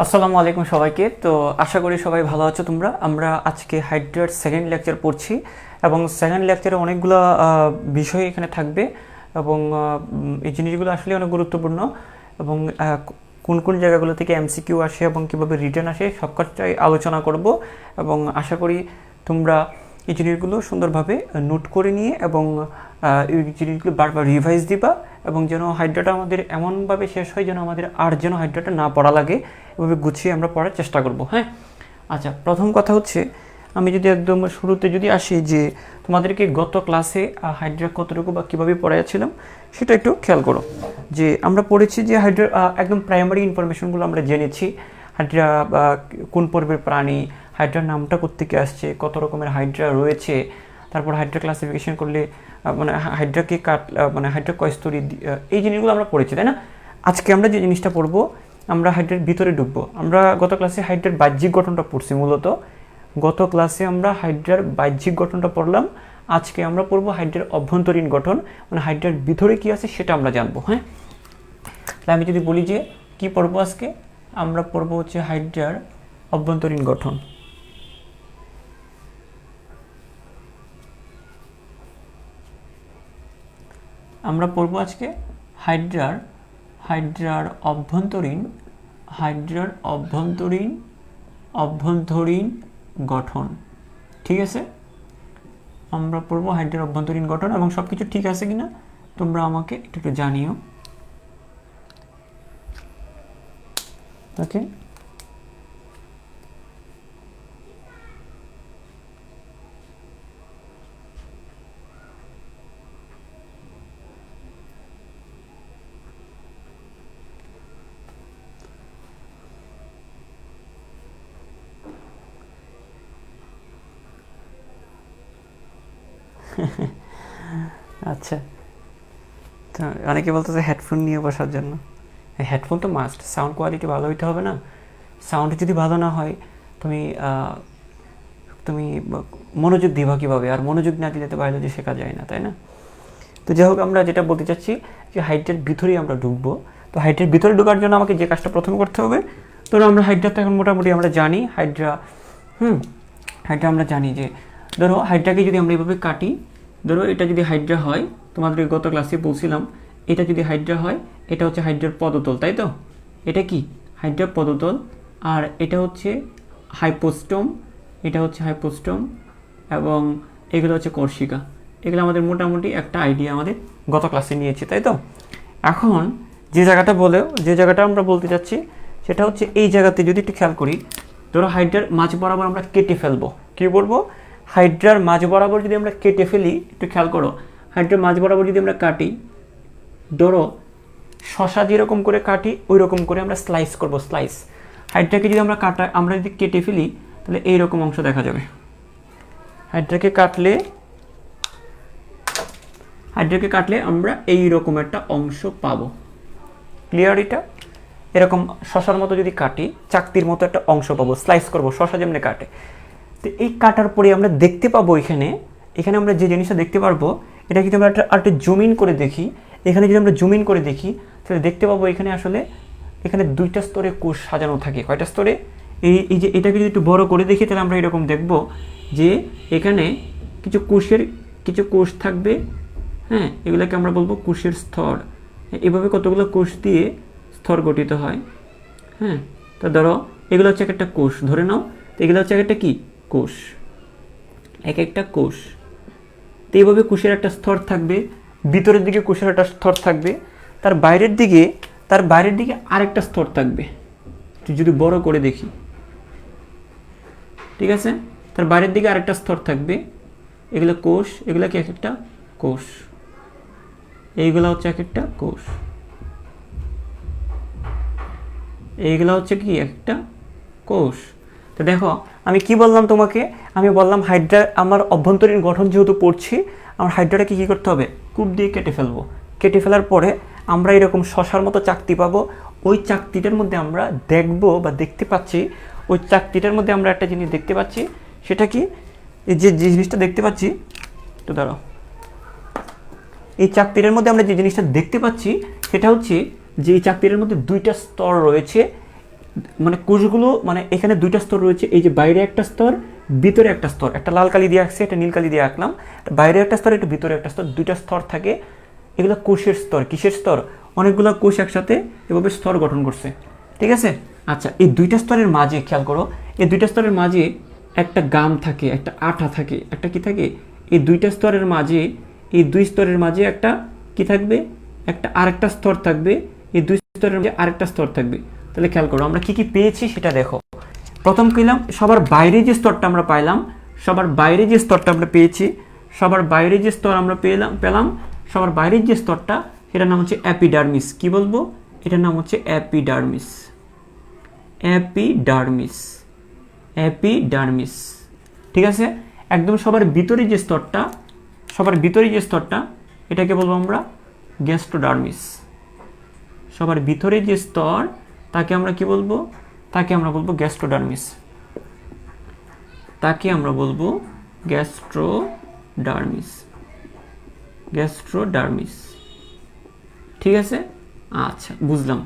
আসসালামু আলাইকুম সবাইকে। তো আশা করি সবাই ভালো আছো তোমরা। আমরা আজকে হাইড্রার সেকেন্ড লেকচার পড়ছি এবং সেকেন্ড লেকচারে অনেকগুলো বিষয় এখানে থাকবে এবং এই জিনিসগুলো আসলে অনেক গুরুত্বপূর্ণ এবং কোন কোন জায়গাগুলো থেকে এমসিকিউ আসে এবং কীভাবে রিটার্ন আসে সব কিছুই আলোচনা করব এবং আশা করি তোমরা এই জিনিসগুলো সুন্দরভাবে নোট করে নিয়ে এবং এই জিনিসগুলো বারবার রিভাইজ দিবা এবং যেন হাইড্রাটা আমাদের এমনভাবে শেষ হয় যেন আমাদের আর যেন হাইড্রাটা না পড়া লাগে, এভাবে গুছিয়ে আমরা পড়ার চেষ্টা করব। হ্যাঁ, আচ্ছা, প্রথম কথা হচ্ছে আমি যদি একদম শুরুতে যদি আসি যে তোমাদেরকে গত ক্লাসে হাইড্রা কতটুকু বা কীভাবে পড়াইছিলাম সেটা একটু খেয়াল করো। যে আমরা পড়েছি যে হাইড্রা একদম প্রাইমারি ইনফরমেশনগুলো আমরা জেনেছি। হাইড্রা কোন পর্বের প্রাণী, হাইড্রার নামটা কোত্থেকে আসছে, কত রকমের হাইড্রা রয়েছে, তারপর হাইড্রা ক্লাসিফিকেশন করলে মানে হাইড্রাকে মানে হাইড্রা কয়স্তরী, এই জিনিসগুলো আমরা পড়েছি, তাই না? আজকে আমরা যে জিনিসটা পড়বো, আমরা হাইড্রার ভিতরে ঢুকবো। আমরা গত ক্লাসে হাইড্রার বাহ্যিক গঠনটা পড়ছি। মূলত গত ক্লাসে আমরা হাইড্রার বাহ্যিক গঠনটা পড়লাম। আজকে আমরা পড়বো হাইড্রার অভ্যন্তরীণ গঠন, মানে হাইড্রার ভিতরে কী আছে সেটা আমরা জানবো। হ্যাঁ, তাহলে আমি যদি বলি যে কি পড়বো আজকে, আমরা পড়বো হচ্ছে হাইড্রার অভ্যন্তরীণ গঠন। আমরা পড়বো আজকে হাইড্রার অভ্যন্তরীণ গঠন। ঠিক আছে, আমরা পড়বো হাইড্রার অভ্যন্তরীণ গঠন এবং সব কিছু ঠিক আছে কিনা তোমরা আমাকে একটু জানিও। ওকে, আচ্ছা। তো অনেকে বলতেছে হেডফোন নিয়ে বসার জন্য। হেডফোন তো মাস্ট, সাউন্ড কোয়ালিটি ভালো হইতে হবে না? সাউন্ড যদি ভালো না হয় তুমি তুমি মনোযোগ দিবা কীভাবে? আর মনোযোগ না দিলে তো বায়োলজি শেখা যায় না, তাই না? তো যাই হোক, আমরা যেটা বলতে চাচ্ছি যে হাইড্রার ভিতরেই আমরা ঢুকবো। তো হাইড্রার ভিতরে ঢোকার জন্য আমাকে যে কাজটা প্রথমে করতে হবে, ধরো আমরা হাইড্রা তো এখন মোটামুটি আমরা জানি হাইড্রা আমরা জানি যে ধরো হাইড্রাকে যদি আমরা এইভাবে কাটি, ধরো এটা যদি হাইড্রা হয়, তোমাদের গত ক্লাসে বলছিলাম এটা যদি হাইড্রা হয়, এটা হচ্ছে হাইড্রার পদতল, তাই তো? এটা কি হাইড্রার পদতল, আর এটা হচ্ছে হাইপোস্টোম, এবং এগুলো হচ্ছে কর্ষিকা। এগুলো আমাদের মোটামুটি একটা আইডিয়া আমাদের গত ক্লাসে নিয়েছি, তাই তো? এখন যে জায়গাটা আমরা বলতে চাচ্ছি সেটা হচ্ছে এই জায়গাতে যদি একটু খেয়াল করি, ধরো হাইড্রার মাঝ বরাবর আমরা কেটে ফেলবো। কী বলবো? হাইড্রার মাঝ বরাবর যদি আমরা কেটে ফেলি, একটু খেয়াল করো, হাইড্রার মাঝ বরাবর যদি আমরা কাটি, ধরো শশা যেরকম করে কাটি ওই রকম করে আমরা স্লাইস করব। হাইড্রাকে যদি আমরা যদি কেটে ফেলি তাহলে এইরকম অংশ দেখা যাবে। হাইড্রাকে কাটলে আমরা এইরকম একটা অংশ পাবো। ক্লিয়ার? এটা এরকম শশার মতো যদি কাটি, চাকতির মতো একটা অংশ পাবো, স্লাইস করব, শশা যেমনি কাটে। তো এই কাটার পরে আমরা দেখতে পাবো এখানে আমরা যে জিনিসটা দেখতে পারবো, এটা যদি আমরা একটা জুম ইন করে দেখি, এখানে যদি আমরা জুম ইন করে দেখি তাহলে দেখতে পাবো এখানে দুইটা স্তরে কোষ সাজানো থাকে। কয়টা স্তরে? এই যে এটাকে যদি একটু বড় করে দেখি তাহলে আমরা এরকম দেখব যে এখানে কিছু কোষ থাকবে। হ্যাঁ, এগুলোকে আমরা বলবো কোষের স্তর। এভাবে কতগুলো কোষ দিয়ে স্তর গঠিত হয়। হ্যাঁ, তো ধরো এগুলো হচ্ছে একটা কোষ, ধরে নাও। তো এগুলো হচ্ছে একটা কি কোষ, একটা কোষ। তো এইভাবে কোষের একটা স্তর থাকবে, ভিতরের দিকে কোষের একটা স্তর থাকবে, তার বাইরের দিকে আরেকটা স্তর থাকবে। যদি বড় করে দেখি, ঠিক আছে, তার বাইরের দিকে আরেকটা স্তর থাকবে। এগুলো কোষ, এগুলো কি একটা কোষ, এইগুলো হচ্ছে একটা কোষ, এইগুলো হচ্ছে কি একটা কোষ। তো দেখো আমি কি বললাম তোমাকে, আমি বললাম হাইড্রা আমার অভ্যন্তরীণ গঠন যেহেতু পড়ছি, আমার হাইড্রাটাকে কী করতে হবে? কূপ দিয়ে কেটে ফেলবো। কেটে ফেলার পরে আমরা এরকম শশার মতো চাকতি পাবো। ওই চাকতিটার মধ্যে আমরা দেখতে পাচ্ছি, ওই চাকতিটার মধ্যে আমরা একটা জিনিস দেখতে পাচ্ছি। সেটা কি? এই যে জিনিসটা দেখতে পাচ্ছি, তো দাঁড়াও, এই চাকতিটার মধ্যে আমরা যে জিনিসটা দেখতে পাচ্ছি সেটা হচ্ছে যে এই চাকতিটার মধ্যে দুইটা স্তর রয়েছে। মানে কোষগুলো মানে এখানে দুইটা স্তর রয়েছে, এই যে বাইরে একটা স্তর, ভিতরে একটা স্তর, একটা লাল কালি দিয়ে আঁকছে, একটা নীল কালি দিয়ে আঁকলাম, বাইরে একটা স্তর, একটা ভিতরে একটা স্তর, দুইটা স্তর থাকে। এগুলো কোষের স্তর। কিসের স্তর? অনেকগুলো কোষ একসাথে এভাবে স্তর গঠন করছে, ঠিক আছে। আচ্ছা, এই দুইটা স্তরের মাঝে খেয়াল করো, এই দুইটা স্তরের মাঝে একটা গাম থাকে, একটা আঠা থাকে, একটা কি থাকে, এই দুইটা স্তরের মাঝে, এই দুই স্তরের মাঝে একটা কি থাকবে, একটা আরেকটা স্তর থাকবে, এই দুই স্তরের মাঝে আরেকটা স্তর থাকবে। তাহলে খেয়াল করো আমরা কি কি পেয়েছি সেটা দেখো। প্রথম কইলাম সবার বাইরে যে স্তরটা আমরা পাইলাম, সবার বাইরে যে স্তরটা আমরা পেয়েছি, সবার বাইরে যে স্তর আমরা পেলাম, সবার বাইরের যে স্তরটা সেটার নাম হচ্ছে অ্যাপিডার্মিস। কি বলবো? এটার নাম হচ্ছে অ্যাপিডার্মিস। অ্যাপিডার্মিস, অ্যাপিডার্মিস, ঠিক আছে। একদম সবার ভিতরে যে স্তরটা, সবার ভিতরে যে স্তরটা, এটাকে বলবো আমরা গ্যাস্ট্রোডার্মিস। সবার ভিতরে যে স্তর তাকে আমরা কি বলবো? তাকে আমরা বলবো গ্যাস্ট্রোডার্মিস। তাকে আমরা বলবো গ্যাস্ট্রোডার্মিস। গ্যাস্ট্রোডার্মিস, ঠিক আছে। আচ্ছা, বুঝলাম।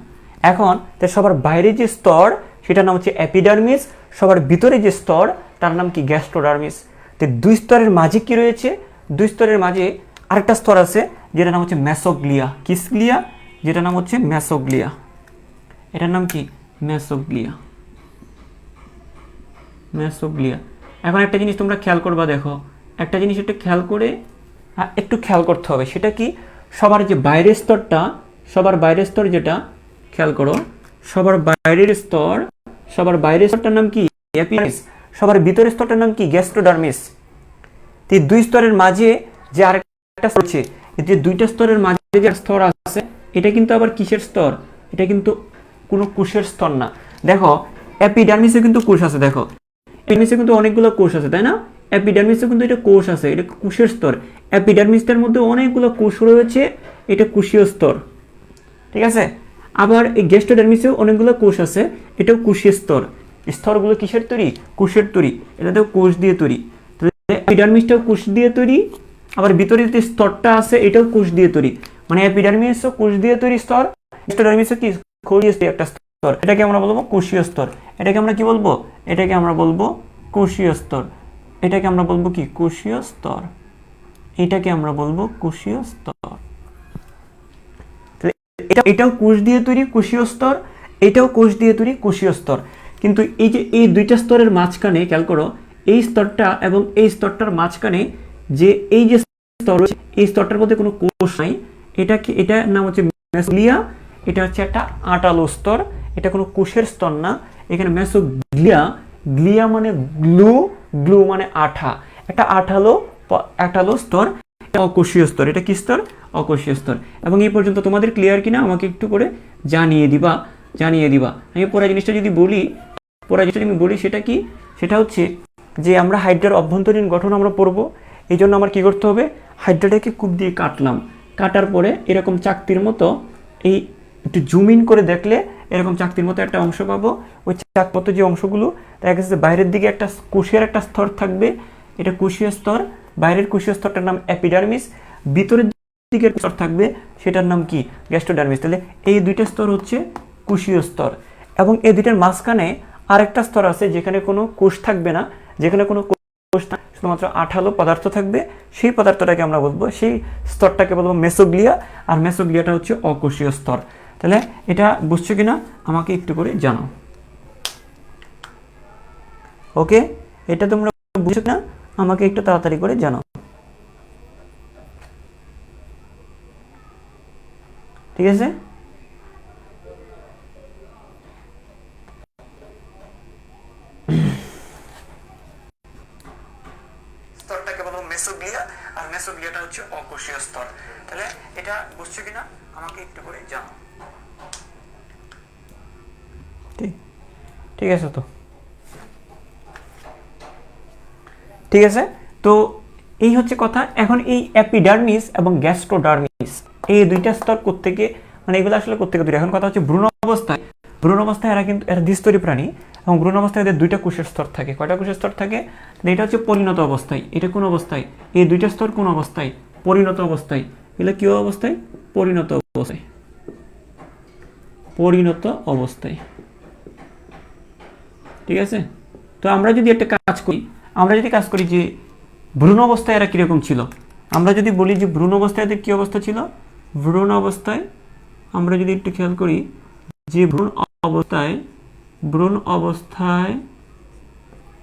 এখন তাই সবার বাইরে যে স্তর সেটার নাম হচ্ছে অ্যাপিডার্মিস, সবার ভিতরে যে স্তর তার নাম কি? গ্যাস্ট্রোডার্মিস। তো দুই স্তরের মাঝে কি রয়েছে? দুই স্তরের মাঝে আরেকটা স্তর আছে যেটার নাম হচ্ছে মেসোগ্লিয়া। কিসগ্লিয়া? যেটার নাম হচ্ছে মেসোগ্লিয়া। এটার নাম কি? মেসোগ্লিয়া। মেসোগ্লিয়া। এখন একটা জিনিস তোমরা খেয়াল করবা, দেখো একটা জিনিস একটু খেয়াল করে একটু খেয়াল করতে হবে, সেটা কি? সবার যে বাইরের স্তরটা, সবার বাইরের স্তর যেটা, খেয়াল করো, সবার বাইরের স্তর, সবার বাইরের স্তরটার নাম কি? অ্যাপিডার্মিস। সবার ভিতরের স্তরটার নাম কি? গ্যাস্ট্রোডার্মিস। এই দুই স্তরের মাঝে যে আরেকটা স্তর আছে, যে দুইটা স্তরের মাঝে যে স্তর আছে, এটা কিন্তু আবার কিসের স্তর? এটা কিন্তু কোনো কোষের স্তর না। দেখো অ্যাপিডার্মিসে কিন্তু কোষ আছে, দেখো এপিডার্মিসে কিন্তু অনেকগুলো কোষ আছে, তাই না? অ্যাপিডার্মিসে কিন্তু এটা কোষ আছে, এটা কোষের স্তর। অ্যাপিডার্মিসটার মধ্যে অনেকগুলো কোষ রয়েছে, এটা কোষীয় স্তর, ঠিক আছে। আবার এই গ্যাস্ট্রোডার্মিসেও অনেকগুলো কোষ আছে, এটাও কোষীয় স্তর। স্তরগুলো কিসের তৈরি? কোষের তৈরি। এটাতেও কোষ দিয়ে তৈরি। অ্যাপিডার্মিসটাও কোষ দিয়ে তৈরি, আবার ভিতরে যে স্তরটা আছে এটাও কোষ দিয়ে তৈরি। মানে অ্যাপিডার্মিসও কোষ দিয়ে তৈরি স্তর, গ্যাস্ট্রোডার্মিসও কি? কোষীয় একটা স্তর। এটাকে আমরা বলবো কোষীয় স্তর। এটাকে আমরা কি বলবো? এটাকে আমরা বলবো কোষীয় স্তর। এটাকে আমরা বলবো কি? কোষীয় স্তর। এটাকে আমরা বলবো কোষীয় স্তর। এটাও কোষ দিয়ে তৈরি, কোষীয় স্তর। এটাও কোষ দিয়ে তৈরি, কোষীয় স্তর। কিন্তু এই যে এই দুইটা স্তরের মাঝখানে খেয়াল করো, এই স্তরটা এবং এই স্তরটার মাঝখানে যে এই যে স্তর, এই স্তরটার মধ্যে কোনো কোষ নাই। এটা কি? এটার নাম হচ্ছে মেসোগ্লিয়া। এটা হচ্ছে একটা আটালো স্তর, এটা কোনো কোষের স্তর না। এখানে মেসোগ্লিয়া, গ্লিয়া মানে গ্লু, গ্লু মানে আঠা, একটা আঠালো স্তর, অকোষীয় স্তর। এটা কি স্তর? অকোষীয় স্তর। এবং এই পর্যন্ত তোমাদের ক্লিয়ার কিনা আমাকে একটু করে জানিয়ে দিবা। আমি পরের জিনিসটা যদি বলি, সেটা কি? সেটা হচ্ছে যে আমরা হাইড্রার অভ্যন্তরীণ গঠন আমরা পড়বো। এই জন্য আমার কি করতে হবে? হাইড্রাটাকে কূপ দিয়ে কাটলাম, কাটার পরে এরকম চাকতির মতো, এই একটু জুম ইন করে দেখলে এরকম চাকতির মতো একটা অংশ পাবো। ওই চাক মতো যে অংশগুলো, দেখা গেছে বাইরের দিকে একটা কোষের একটা স্তর থাকবে, এটা কোষীয় স্তর। বাইরের কোষীয় স্তরটার নাম অ্যাপিডার্মিস, ভিতরের দিকের স্তর থাকবে সেটার নাম কি? গ্যাস্ট্রোডার্মিস। তাহলে এই দুইটা স্তর হচ্ছে কোষীয় স্তর। এবং এই দুইটার মাঝখানে আরেকটা স্তর আছে যেখানে কোনো কোষ থাকবে না, যেখানে কোনো কোষ শুধুমাত্র আঠালো পদার্থ থাকবে। সেই পদার্থটাকে আমরা বলবো, সেই স্তরটাকে বলবো মেসোগ্লিয়া। আর মেসোগ্লিয়াটা হচ্ছে অকোষীয় স্তর। তাহলে এটা বুঝছো কিনা আমাকে একটু করে জানাও। ওকে, এটা তোমরা বুঝছো না? আমাকে একটু তাড়াতাড়ি করে জানাও, ঠিক আছে। স্তরটাকে বলবো মেসোগ্লিয়া, আর মেসোগ্লিয়াটা হচ্ছে অকোষীয় স্তর। তাহলে এটা বুঝছো কিনা আমাকে একটু করে জানাও। ঠিক আছে, ঠিক আছে। তো এই হচ্ছে কথা। এখন এই অ্যাপিডার্মিস এবং গ্যাস্ট্রোডার্মিস, এই দুইটা স্তর কোত্থেকে, মানে এগুলো আসলে কোত্থেকে তৈরি? এখন কথা হচ্ছে ভ্রূণ অবস্থায় এরা দ্বিস্তরী প্রাণী, এবং ভ্রূণ অবস্থায় এদের দুইটা কোষের স্তর থাকে। কয়টা কোষের স্তর থাকে? এটা হচ্ছে পরিণত অবস্থায়। এটা কোন অবস্থায়? এই দুইটা স্তর কোন অবস্থায়? পরিণত অবস্থায়। এগুলো কি অবস্থায়? পরিণত অবস্থায়। ঠিক আছে। তো আমরা যদি একটা কাজ করি যে ভ্রূণ অবস্থায় এরা কীরকম ছিল, আমরা যদি বলি যে ভ্রূণ অবস্থায় এদের কী অবস্থা ছিল, ভ্রূণ অবস্থায় আমরা যদি একটু খেয়াল করি যে ভ্রূণ অবস্থায়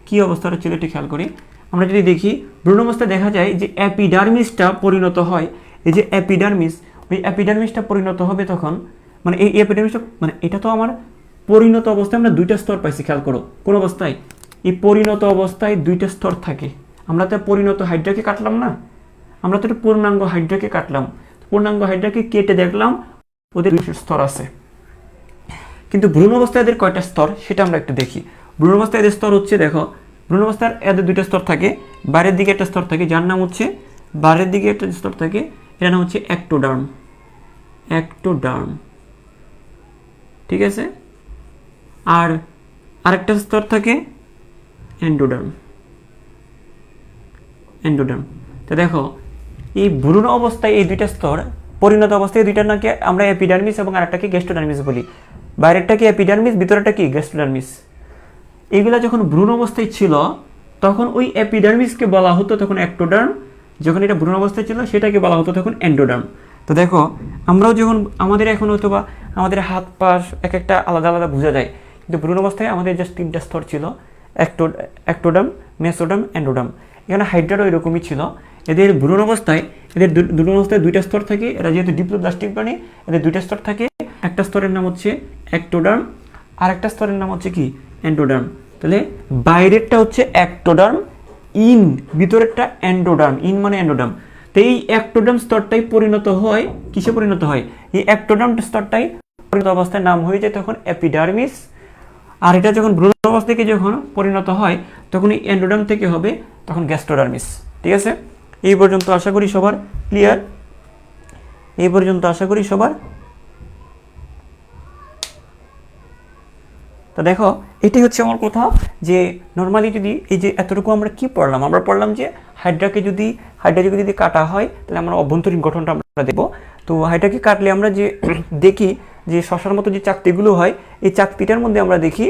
কী অবস্থাটা ছিল একটু খেয়াল করি। আমরা যদি দেখি ভ্রূণ অবস্থায় দেখা যায় যে অ্যাপিডার্মিসটা পরিণত হয়, এই যে অ্যাপিডার্মিস, ওই অ্যাপিডার্মিসটা পরিণত হবে তখন, মানে এই অ্যাপিডার্মিসটা, মানে এটা তো আমার পরিণত অবস্থায় আমরা দুইটা স্তর পাইছি, খেয়াল করো কোন অবস্থায়, এই পরিণত অবস্থায় দুইটা স্তর থাকে। আমরা তো পরিণত হাইড্রাকে কাটলাম না, আমরা তো একটা পূর্ণাঙ্গ হাইড্রাকে কাটলাম, পূর্ণাঙ্গ হাইড্রাকে কেটে দেখলাম ওদের দুইটা স্তর আছে। কিন্তু ভ্রূণ অবস্থায় এদের কয়টা স্তর সেটা আমরা একটু দেখি। ভ্রূণ অবস্থায় এদের স্তর হচ্ছে, দেখো ভ্রূণ অবস্থায় এদের দুইটা স্তর থাকে, বাইরের দিকে একটা স্তর থাকে যার নাম হচ্ছে, বাইরের দিকে একটা স্তর থাকে এটার নাম হচ্ছে অ্যাক্টোডার্ম, ঠিক আছে। আর আরেকটা স্তর থাকে এন্ডোডার্ম। তো দেখো এই ভ্রূণ অবস্থায় এই দুইটা স্তর, পরিণত অবস্থায় দুইটা নাকি আমরা এপিডার্মিস এবং আরেকটাকে গ্যাস্ট্রোডার্মিস বলি, বাইরেরটাকে এপিডার্মিস, ভিতরেরটা কি গ্যাস্ট্রোডার্মিস। এইগুলা যখন ভ্রূণ অবস্থায় ছিল তখন ওই এপিডার্মিসকে বলা হতো তখন অ্যাক্টোডার্ম, যখন এটা ভ্রূণ অবস্থায় ছিল সেটাকে বলা হতো তখন এন্ডোডার্ম। তো দেখো আমরাও যখন আমাদের এখন হয়তো বা আমাদের হাত পা এক একটা আলাদা আলাদা বোঝা যায়, কিন্তু ভ্রূণ অবস্থায় আমাদের জাস্ট তিনটা স্তর ছিল, অ্যাক্টোডার্ম, মেসোডার্ম, এন্ডোডার্ম। এখানে হাইড্রারও এরকমই ছিল। এদের ভ্রূণ অবস্থায় দুইটা স্তর থাকে, এরা যেহেতু ডিপ্লোব্লাস্টিক প্রাণী, এদের দুইটা স্তর থাকে, একটা স্তরের নাম হচ্ছে অ্যাক্টোডার্ম আর একটা স্তরের নাম হচ্ছে কি এন্ডোডার্ম। তাহলে বাইরেরটা হচ্ছে অ্যাক্টোডার্ম, ভিতরেরটা এন্ডোডার্ম, মানে এন্ডোডার্ম। তো এই অ্যাক্টোডার্ম স্তরটাই পরিণত হয় কিসে পরিণত হয়, এই অ্যাক্টোডার্ম স্তরটাই পরিণত অবস্থায় নাম হয়ে যায় তখন এপিডার্মিস। আর এটা যখন ভ্রূণ অবস্থা থেকে যখন পরিণত হয় তখন এই এন্ডোডার্ম থেকে হবে তখন গ্যাস্ট্রোডার্মিস। ঠিক আছে, এই পর্যন্ত আশা করি সবার ক্লিয়ার। তো দেখো এটাই হচ্ছে আমার কথা, যে নর্মালি যদি এই যে এতটুকু আমরা কি পড়লাম, আমরা পড়লাম যে হাইড্রাকে যদি কাটা হয় তাহলে আমরা অভ্যন্তরীণ গঠনটা আমরা দেখব। তো হাইড্রাকে কাটলে আমরা যে দেখি যে শশার মতো যে চাকতিগুলো হয়, এই চাকতিটার মধ্যে আমরা দেখি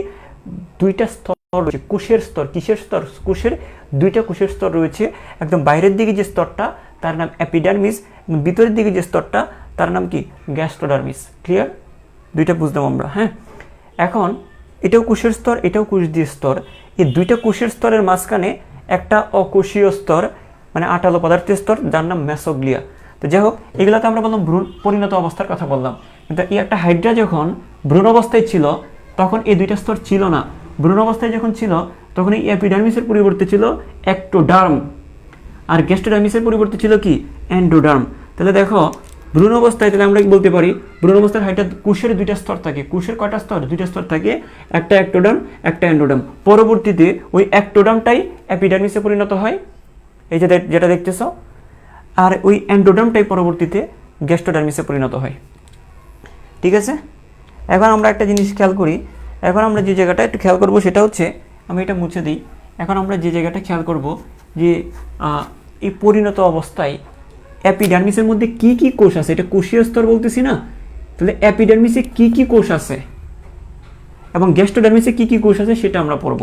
দুইটা স্তর রয়েছে, কোষের স্তর। কিসের স্তর? কোষের দুইটা কোষের স্তর রয়েছে। একদম বাইরের দিকে যে স্তরটা তার নাম এপিডার্মিস, এবং ভিতরের দিকে যে স্তরটা তার নাম কি গ্যাস্ট্রোডার্মিস। ক্লিয়ার? দুইটা বুঝলাম আমরা। হ্যাঁ, এখন এটাও কোষের স্তর, এটাও কোষ দিয়ে স্তর। এই দুইটা কোষের স্তরের মাঝখানে একটা অকোষীয় স্তর, মানে আটালো পদার্থের স্তর, যার নাম মেসোগ্লিয়া। তো যাই হোক, এগুলোতে আমরা বললাম ভ্রূণ পরিণত অবস্থার কথা বললাম, কিন্তু এই একটা হাইড্রা যখন ভ্রূণ অবস্থায় ছিল তখন এই দুইটা স্তর ছিল না। ভ্রূণ অবস্থায় যখন ছিল তখন এই এপিডার্মিসের পরিবর্তে ছিল অ্যাক্টোডার্ম, আর গ্যাস্ট্রোডার্মিসের পরিবর্তে ছিল কি এন্ডোডার্ম। তাহলে দেখো ভ্রূণ অবস্থায় তাহলে আমরা বলতে পারি ভ্রূণ অবস্থার হাইড্রা কোষের দুইটা স্তর থাকে। কোষের কয়টা স্তর? দুইটা স্তর থাকে, একটা অ্যাক্টোডার্ম, একটা এন্ডোডার্ম। পরবর্তীতে ওই অ্যাক্টোডার্মটাই এপিডার্মিসে পরিণত হয়, এই যে যেটা দেখতেছো, আর ওই এন্ডোডার্মটাই পরবর্তীতে গ্যাস্ট্রোডার্মিসে পরিণত হয়। ঠিক আছে, এখন আমরা একটা জিনিস খেয়াল করি। এখন আমরা যে জায়গাটা একটু খেয়াল করব সেটা হচ্ছে, আমি এটা মুছে দিই। এখন আমরা যে জায়গাটা খেয়াল করব যে এই পরিণত অবস্থায় অ্যাপিডার্মিসের মধ্যে কি কি কোষ আছে, এটা কোষীয় স্তর বলতেছি না, তাহলে অ্যাপিডার্মিসে কি কি কোষ আছে এবং গ্যাস্ট্রোডার্মিসে কি কি কোষ আছে সেটা আমরা পড়ব।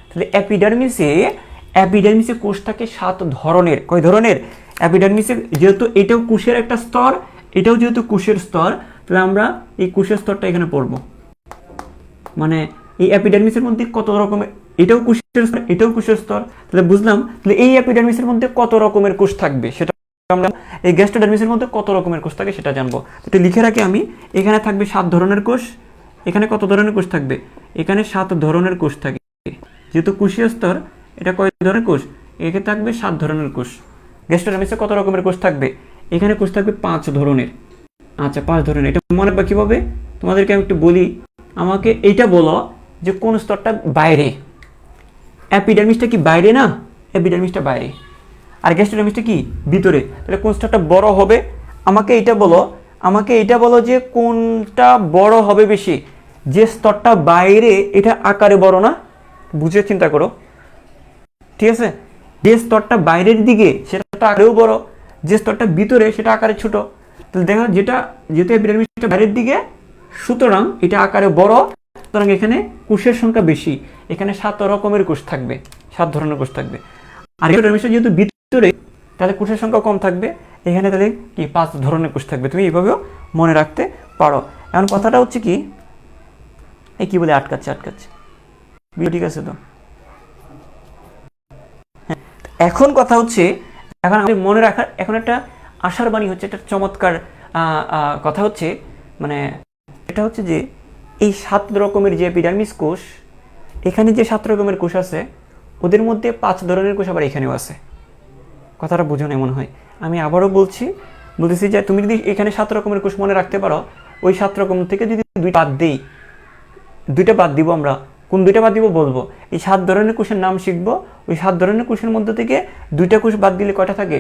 তাহলে অ্যাপিডার্মিসে কোষ থাকে 7 ধরনের। কয় ধরনের? অ্যাপিডার্মিসে যেহেতু এটাও কোষের একটা স্তর, এটাও যেহেতু কোষের স্তর, তাহলে আমরা এই কোষের স্তরটা এখানে পড়ব। মানে এই অ্যাপিডার্মিসের মধ্যে কত রকমের, এটাও কোষের স্তর, এটাও কোষের স্তর, তাহলে বুঝলাম। তাহলে এই অ্যাপিডার্মিসের মধ্যে কত রকমের কোষ থাকবে সেটা আমরা, এই গ্যাস্ট্রোডার্মিসের মধ্যে কত রকমের কোষ থাকে সেটা জানবো। এটা লিখে রাখি আমি। এখানে থাকবে 7 ধরনের কোষ। এখানে কত ধরনের কোষ থাকবে? এখানে 7 ধরনের কোষ থাকে। যেহেতু কোষীয় স্তর, এটা কয় ধরনের কোষ? এখানে থাকবে 7 ধরনের কোষ। গ্যাস্ট্রোডার্মিসে কত রকমের কোষ থাকবে? এখানে কোষ থাকবে 5 ধরনের। আচ্ছা, 5 ধরনের। এটা মনে রাখবা কিভাবে? তোমাদেরকে আমি একটু বলি। আমাকে এইটা বলো যে কোন স্তরটা বাইরে। অ্যাপিডার্মিসটা কি বাইরে? না, অ্যাপিডার্মিসটা বাইরে। আর গ্যাস্ট্রোডার্মিসটা কি ভিতরে। তাহলে কোন স্তরটা বড় হবে? আমাকে এইটা বলো যে কোনটা বড় হবে বেশি। যে স্তরটা বাইরে এটা আকারে বড় না? বুঝে চিন্তা করো। ঠিক আছে, যে স্তরটা বাইরের দিকে সেটা আকারেও বড়, যে স্তরটা ভিতরে সেটা আকারে ছোট। তাহলে দেখো যেহেতু এপিডার্মিসটা বাইরের দিকে, সুতরাং এটা আকারে বড়, সুতরাং এখানে কোষের সংখ্যা বেশি। এখানে 7 রকমের কোষ থাকবে, 7 ধরনের কোষ থাকবে। আর এপিডার্মিসটা যেহেতু ভিতরে, তাহলে কোষের সংখ্যা কম থাকবে, এখানে তাহলে কি 5 ধরনের কোষ থাকবে। তুমি এইভাবেও মনে রাখতে পারো। এখন কথাটা হচ্ছে কি, এই কি বলে আটকাচ্ছে ঠিক আছে তো। এখন কথা হচ্ছে, এখন আমাদের মনে রাখার এখন একটা আশার বাণী হচ্ছে, একটা চমৎকার কথা হচ্ছে, মানে এটা হচ্ছে যে এই 7 রকমের যে এপিডার্মিস কোষ, এখানে যে 7 রকমের কোষ আছে, ওদের মধ্যে 5 ধরনের কোষ আবার এখানেও আছে। কথাটা বুঝো না মনে হয়। আমি আবারও বলতেছি যে তুমি যদি এখানে 7 রকমের কোষ মনে রাখতে পারো, ওই 7 রকম থেকে যদি 2টা বাদ দেই, 2টা বাদ দিব আমরা, কোন 2টা বাদ দিব বলবো। এই 7 ধরনের কোষের নাম শিখবো, ওই 7 ধরনের কোষের মধ্যে থেকে 2টা কোষ বাদ দিলে কয়টা থাকে?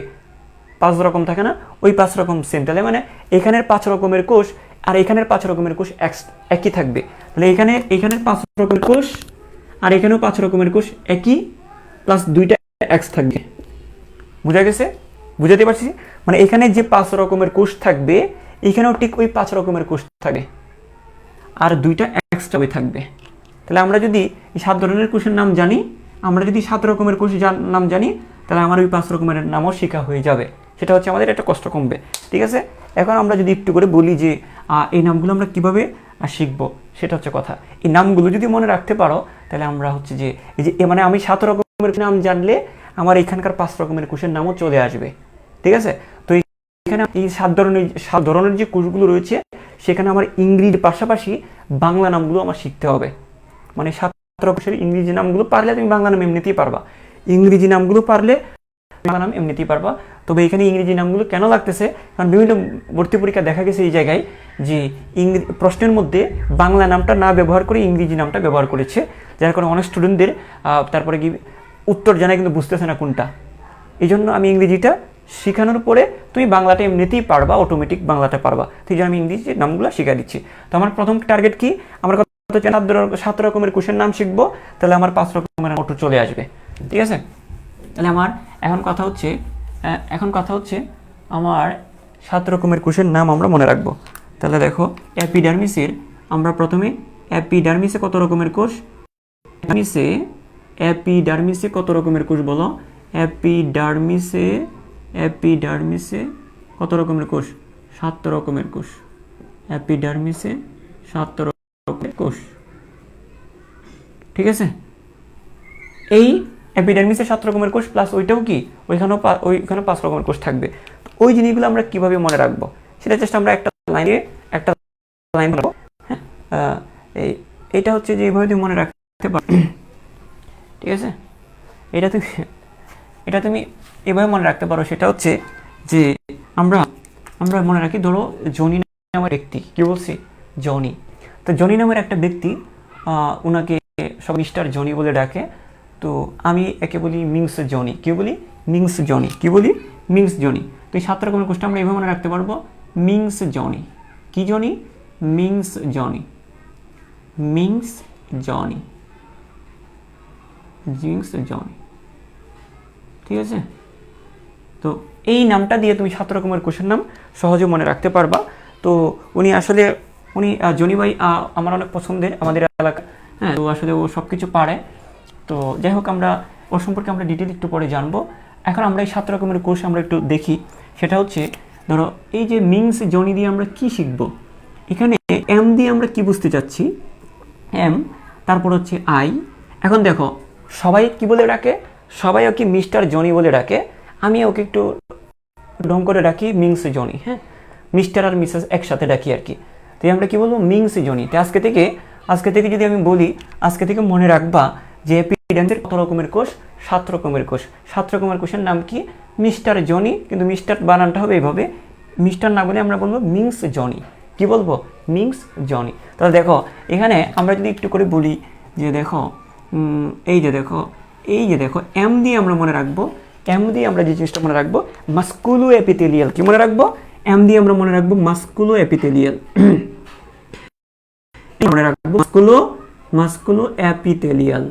5 রকম থাকে না? ওই 5 রকম সেম। তাহলে মানে এখানের 5 রকমের কোষ আর এখানের 5 রকমের কোষ একই থাকবে। তাহলে এখানের 5 রকমের কোষ আর এখানেও 5 রকমের কোষ একই, প্লাস 2টা এক্স থাকবে। বুঝা গেছে? বুঝাতে পারছি? মানে এখানে যে 5 রকমের কোষ থাকবে, এখানেও ঠিক ওই 5 রকমের কোষ থাকবে, আর 2টা এক্সট্রা থাকবে। তাহলে আমরা যদি এই 7 ধরনের কোষের নাম জানি, আমরা যদি 7 রকমের কোষের নাম জানি, তাহলে আমার ওই 5 রকমের নামও শেখা হয়ে যাবে। সেটা হচ্ছে আমাদের একটা কষ্ট কমবে। ঠিক আছে? এখন আমরা যদি একটু করে বলি যে এই নামগুলো আমরা কিভাবে শিখবো, সেটা হচ্ছে কথা। এই নামগুলো যদি মনে রাখতে পারো, তাহলে আমরা হচ্ছে যে এই যে মানে আমি 7 রকমের নাম জানলে আমার এখানকার 5 রকমের কোষের নামও চলে আসবে। ঠিক আছে? তো এখানে এই 7 ধরনের যে কোষগুলো রয়েছে, সেখানে আমার ইংরেজির পাশাপাশি বাংলা নামগুলো আমার শিখতে হবে। মানে 7 কোষের ইংরেজি নামগুলো পারলে তুমি বাংলা নাম এমনিতেই পারবা, ইংরেজি নামগুলো পারলে বাংলা নাম এমনিতেই পারবা। তবে এখানে ইংরেজি নামগুলো কেন লাগতেছে? কারণ বিভিন্ন ভর্তি পরীক্ষা দেখা গেছে এই জায়গায় যে প্রশ্নের মধ্যে বাংলা নামটা না ব্যবহার করে ইংরেজি নামটা ব্যবহার করেছে, যার কারণে অনেক স্টুডেন্টদের তারপরে কি উত্তর জানায় কিন্তু বুঝতেছে না কোনটা। এই জন্য আমি ইংরেজিটা শেখানোর পরে তুমি বাংলাটা এমনিতেই পারবা, অটোমেটিক বাংলাটা পারবা। সেই জন্য আমি ইংরেজি নামগুলো শিখা দিচ্ছি। তো আমার প্রথম টার্গেট কি? আমার 7 রকমের কোষের নাম শিখবো, তাহলে আমার 5 রকমের অটো চলে আসবে। ঠিক আছে? তাহলে আমার এখন কথা হচ্ছে আমার 7 রকমের কোষের নাম আমরা মনে রাখবো। তাহলে দেখো, আমরা প্রথমে এপিডার্মিসে কত রকমের কোষ? এপিডার্মিসে কত রকমের কোষ বলো? এপিডার্মিসে কত রকমের কোষ? 7 রকমের কোষ। এপিডার্মিসে 7 রকমের কোষ। ঠিক আছে? এই এপিডার্মিসে 7 রকমের কোষ প্লাস ওইটাও কি, ওইখানে 5 রকমের কোষ থাকবে। ওই জিনিসগুলো আমরা কিভাবে মনে রাখবো, সেটা জাস্ট আমরা একটা লাইন বলবো। হ্যাঁ, এইটা হচ্ছে যে এইভাবে তুমি মনে রাখতে পারো। ঠিক আছে? এটা তুমি এভাবে মনে রাখতে পারো। সেটা হচ্ছে যে আমরা মনে রাখি, ধরো জনি নামের ব্যক্তি, কি বলছি? জনি। তো জনি নামের একটা ব্যক্তি, ওনাকে সব মিস্টার জনি বলে ডাকে। তো আমি একে বলি মিংস জনি। কি বলি? মিংস জনি। কি বলি? মিংস জনি। তো এই 7 রকমের কোষটা আমরা এইভাবে মনে রাখতে পারবো। মিংস জনি। কি জনি? মিংস জনি। মিংস জনি। মিংস জনি। ঠিক আছে? তো এই নামটা দিয়ে তুমি 7 রকমের কোষের নাম সহজে মনে রাখতে পারবা। তো উনি জনি ভাই আমার অনেক পছন্দের, আমাদের এলাকা। হ্যাঁ, তো আসলে ও সব কিছু পারে। তো যাই হোক, আমরা ওর সম্পর্কে আমরা ডিটেল একটু পরে জানবো। এখন আমরা এই 7 রকমের কোষ আমরা একটু দেখি। সেটা হচ্ছে, ধরো এই যে মিংস জনি দিয়ে আমরা কি শিখবো? এখানে এম দিয়ে আমরা কি বুঝতে চাচ্ছি? এম, তারপর হচ্ছে আই। এখন দেখো, সবাই কি বলে ডাকে? সবাই ওকে মিস্টার জনি বলে ডাকে। আমি ওকে একটু ঢং করে ডাকি মিংস জনি। হ্যাঁ, মিস্টার আর মিসেস একসাথে ডাকি আর কি। তো আমরা কি বলবো? মিংস জনি। তো আজকে থেকে যদি আমি বলি, আজকে থেকে মনে রাখবা যে এপিডার্মিসের কত রকমের কোষ? 7 রকমের কোষ। 7 রকমের কোষের নাম কি? Mister Johnny. কিন্তু মিস্টার বানানটা হবে এইভাবে, মিস্টার না বলে আমরা বলবো মিংস জনি। কি বলবো? মিংস জনি। তাহলে দেখো, এখানে আমরা যদি একটু করে বলি যে দেখো, এই যে দেখো এম দিয়ে আমরা মনে রাখবো। এম দিয়ে আমরা যে জিনিসটা মনে রাখবো, মাস্কুলো এপিথেলিয়াল। কি মনে রাখবো? এম দিয়ে আমরা মনে রাখবো মাস্কুলো এপিথেলিয়াল। মনে রাখবো মাস্কুলো এপিথেলিয়াল।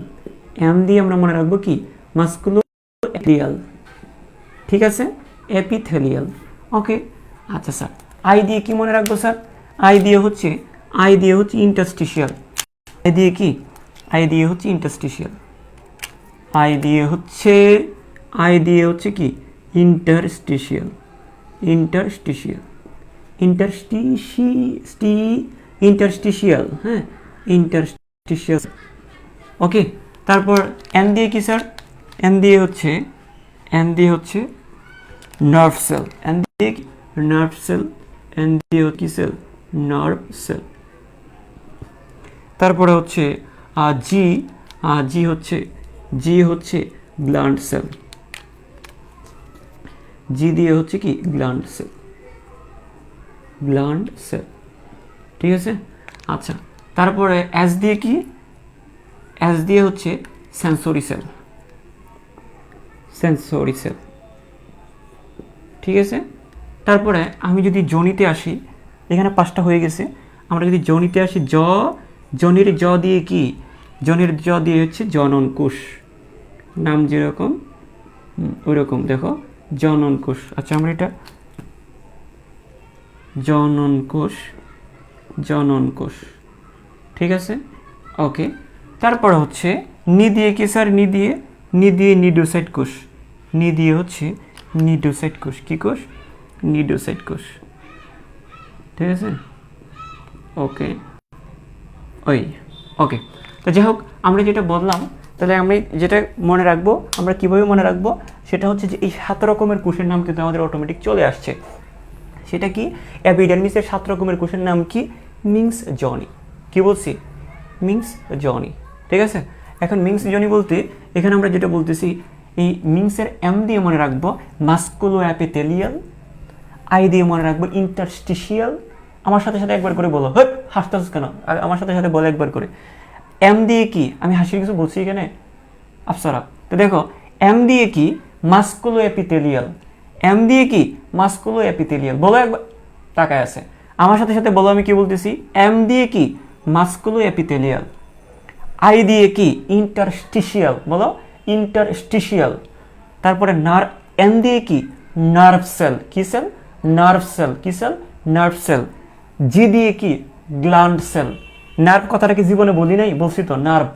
এম দিয়ে আমরা মনে রাখবো কি? মাস্কুলো এপিথেলিয়াল। ঠিক আছে? এপিথেলিয়াল। ওকে, আচ্ছা স্যার, আই দিয়ে কি মনে রাখবো স্যার? আই দিয়ে হচ্ছে ইন্টারস্টিশিয়াল। আই দিয়ে কি? আই দিয়ে হচ্ছে ইন্টারস্টিশিয়াল, আই দিয়ে হচ্ছে কি ইন্টারস্টিশিয়াল, ইন্টারস্টিশিয়াল, ইন্টারস্টিশিয়াল, হ্যাঁ ইন্টারস্টিশিয়াল। ওকে, তারপর এন দিয়ে কি স্যার? এন দিয়ে হচ্ছে নার্ভ সেল, এন দিয়ে নার্ভ সেল, এন দিয়ে কি সেল? Nerve sell. তারপরে হচ্ছে জি, জি হচ্ছে গ্ল্যান্ড সেল, জি দিয়ে হচ্ছে কি গ্ল্যান্ড সেল, গ্ল্যান্ড সেল, ঠিক আছে। আচ্ছা, তারপরে এস দিয়ে কি? এস দিয়ে হচ্ছে সেন্সরি সেল, সেন্সরি সেল, ঠিক আছে। তারপরে আমি যদি জনিতে আসি, এখানে 5টা হয়ে গেছে। আমরা যদি জনিতে আসি, জনির জ দিয়ে কি? জনির জ দিয়ে হচ্ছে জনন কোষ, নাম যেরকম ওই রকম, দেখো জনন কোষ। আচ্ছা, আমরা এটা জনন কোষ, জনন কোষ, ঠিক আছে, ওকে। তারপর হচ্ছে নি দিয়ে কি স্যার? নি দিয়ে নিডোসাইট কোষ, নি দিয়ে হচ্ছে নিডোসাইট কোষ, কি কোষ? নিডোসাইট কোষ, ঠিক আছে, ওকে ওকে। তো যাই হোক, আমরা যেটা বললাম, তাহলে আমি যেটা মনে রাখবো, আমরা কিভাবে মনে রাখবো, সেটা হচ্ছে যে এই 7 রকমের কোষের নাম কিন্তু আমাদের অটোমেটিক চলে আসছে। সেটা কি? এপিডার্মিসের 7 রকমের কোষের নাম কি? মিংস জনি। কি বলছি? মিংস জনি, ঠিক আছে। এখন মিংস জনি বলতে এখানে আমরা যেটা বলতেছি, এই মিংসের এম দিয়ে মনে রাখবো মাস্কুলো অ্যাপিথেলিয়াল, আই দিয়ে মনে রাখবো ইন্টারস্টিশিয়াল। আমার সাথে সাথে একবার করে বলো, হ্যাঁ হাসতেছ কেন? আমার সাথে সাথে বলো একবার করে। এম দিয়ে কি? আমি হাসির কিছু বলছি এখানে? আফসারা, তো দেখো এম দিয়ে কি? মাস্কুলো অ্যাপিথেলিয়াল, এম দিয়ে কি? মাস্কুলো অ্যাপিথেলিয়াল, বলো একবার, তাকায় আছে। আমার সাথে সাথে বলো আমি কি বলতেছি। এম দিয়ে কি? মাস্কুলো অ্যাপিথেলিয়াল। আই দিয়ে কি? ইন্টারস্টিশিয়াল, বলো ইন্টারস্টিশিয়াল। তারপরে এন দিয়ে কি? নার্ভ সেল, কি সেল? নার্ভ সেল, কি সেল? Nerve cell. জি দিয়ে কি? Gland sell. নার্ভ কথাটা কি জীবনে বলি নাই? বলছি তো, নার্ভ,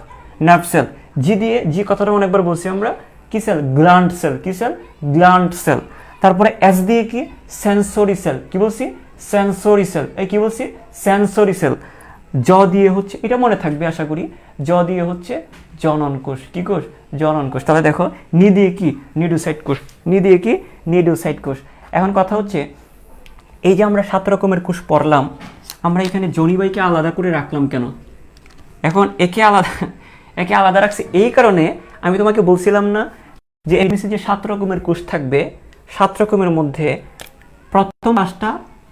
নার্ভ সেল। জি দিয়ে, জি কথাটা অনেকবার বলছি আমরা, কি সেল? গ্ল্যান্ড সেল, কি সেল? Gland cell. তারপরে এস দিয়ে কি? সেন্সরি সেল, কি বলছি? সেন্সরি সেল, এই কি বলছি? Sensory cell. জ দিয়ে হচ্ছে, এটা মনে থাকবে আশা করি, জ দিয়ে হচ্ছে জনন কোষ, কি কোষ? জনন কোষ। তাহলে দেখো নি দিয়ে কি? নিডোসাইট কোষ, নি দিয়ে কি? নিডোসাইট কোষ। এখন কথা হচ্ছে, এই যে আমরা 7 রকমের কোষ পড়লাম, আমরা এখানে জনিবাইকে আলাদা করে রাখলাম কেন? এখন একে আলাদা রাখছি এই কারণে, আমি তোমাকে বলছিলাম না যে এমনিসি যে 7 রকমের কোষ থাকবে, 7 রকমের মধ্যে প্রথম 5টা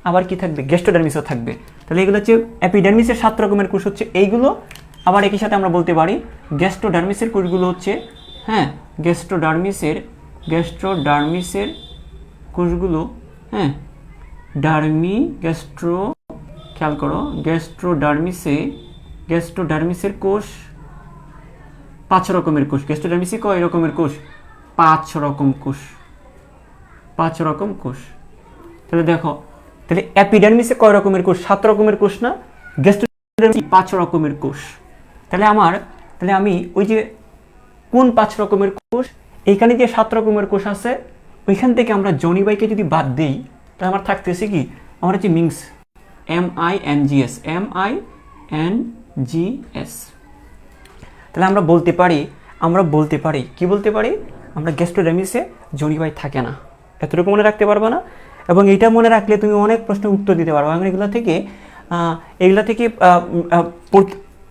আবার কি থাকবে? গ্যাস্ট্রোডার্মিসও থাকবে। তাহলে এগুলো হচ্ছে এপিডার্মিসের 7 রকমের কোষ হচ্ছে এইগুলো। আবার একই সাথে আমরা বলতে পারি গ্যাস্ট্রোডার্মিসের কোষগুলো হচ্ছে, হ্যাঁ গ্যাস্ট্রোডার্মিসের কোষগুলো, হ্যাঁ খেয়াল করো, গ্যাস্ট্রোডার্মিসের কোষ 5 রকমের কোষ। গ্যাস্ট্রোডার্মিসে কয় রকমের কোষ? 5 রকম কোষ, 5 রকম কোষ। তাহলে দেখো, তাহলে এপিডার্মিসে কয় রকমের কোষ? 7 রকমের কোষ না? গ্যাস্ট্রোডার্মিসে 5 রকমের কোষ। তাহলে আমি ওই যে কোন 5 রকমের কোষ, এইখানে যে 7 রকমের কোষ আছে, ওইখান থেকে আমরা জনিবাইকে যদি বাদ দেই, তাহলে আমার থাকতেছে কি? আমার হচ্ছে মিংস, MINGS, MINGS। তাহলে আমরা বলতে পারি, কি বলতে পারি? আমরা গ্যাস্ট্রোডার্মিসে জনিবাই থাকে না, এতটুকু মনে রাখতে পারবে না। এবং এটা মনে রাখলে তুমি অনেক প্রশ্নের উত্তর দিতে পারবে। এবং এগুলা থেকে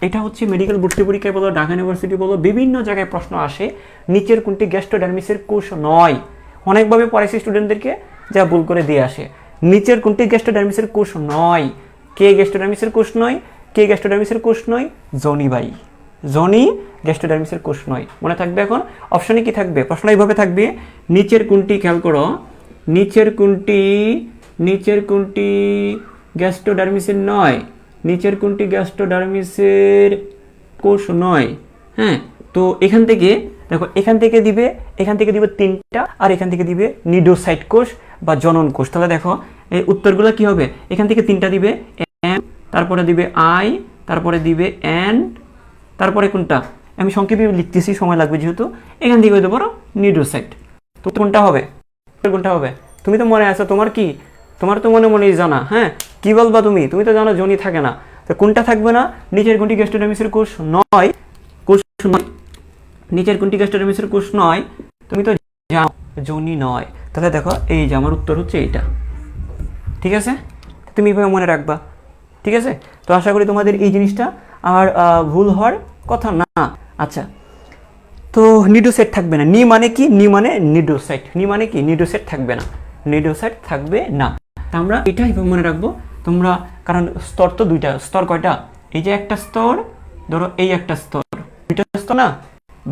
এটা হচ্ছে মেডিকেল ভর্তি পরীক্ষায় বলো, ঢাকা ইউনিভার্সিটি বলো, বিভিন্ন জায়গায় প্রশ্ন আসে, নিচের কোনটি গ্যাস্ট্রোডার্মিসের কোষ নয়। অনেকভাবে পড়াইছি স্টুডেন্টদেরকে, যা ভুল করে দিয়ে আসে। নিচের কোনটি গ্যাস্ট্রোডার্মিসের কোষ নয়? কে গ্যাস্ট্রোডার্মিসের কোষ নয়? কে গ্যাস্ট্রোডার্মিসের কোষ নয়? জনিবাই, জনি গ্যাস্ট্রোডার্মিসের কোষ নয়। মনে থাকবে। এখন অপশনে কি থাকবে? প্রশ্ন এইভাবে থাকবে, নিচের কোনটি, খেয়াল করো, নিচের কোনটি গ্যাস্ট্রোডার্মিসের নয়? নিচের কোনটি গ্যাস্ট্রোডার্মিসের কোষ নয়? হ্যাঁ, তো এখান থেকে দেখো, এখান থেকে দিবে 3টা, আর এখান থেকে দিবে নিডোসাইট কোষ বা জনন কোষ। তাহলে দেখো এই উত্তরগুলো কি হবে? এখান থেকে 3টা দিবে, এম, তারপরে দিবে আই, তারপরে দিবে এন, তারপরে কোনটা আমি সংক্ষেপে লিখতেছি, সময় লাগবে যেহেতু। এখান থেকে হইতে পারো নিউরোসাইট। তো কোনটা হবে, কোনটা হবে? তুমি তো মনে আছো, তোমার কি, তোমার তো মনে মনেই জানা। হ্যাঁ, কি বলবা তুমি, তুমি তো জানো যোনি থাকে না। তো কোনটা থাকবে না? নিচের কোনটি গ্যাস্ট্রোডার্মিসের কোষ নয়, কোষ নয়, নিচের কোনটি গ্যাস্ট্রোডার্মিসের কোষ নয়, তুমি তো জানো যোনি নয়। তাহলে দেখো এই যে আমার উত্তর হচ্ছে এইটা। ঠিক আছে, তুমি এভাবে মনে রাখবা। ঠিক আছে, তো আশা করি তোমাদের এই জিনিসটা আর ভুল হওয়ার কথা না। আচ্ছা, তো নিডোসাইট থাকবে না। নি মানে কি? নি মানে নিডোসাইট। নি মানে কি? নিডোসাইট থাকবে না, নিডোসাইট থাকবে না। আমরা এটাই মনে রাখবো তোমরা, কারণ স্তর তো দুইটা। স্তর কয়টা? এই যে একটা স্তর, ধরো এই একটা স্তর, দুইটা স্তর না।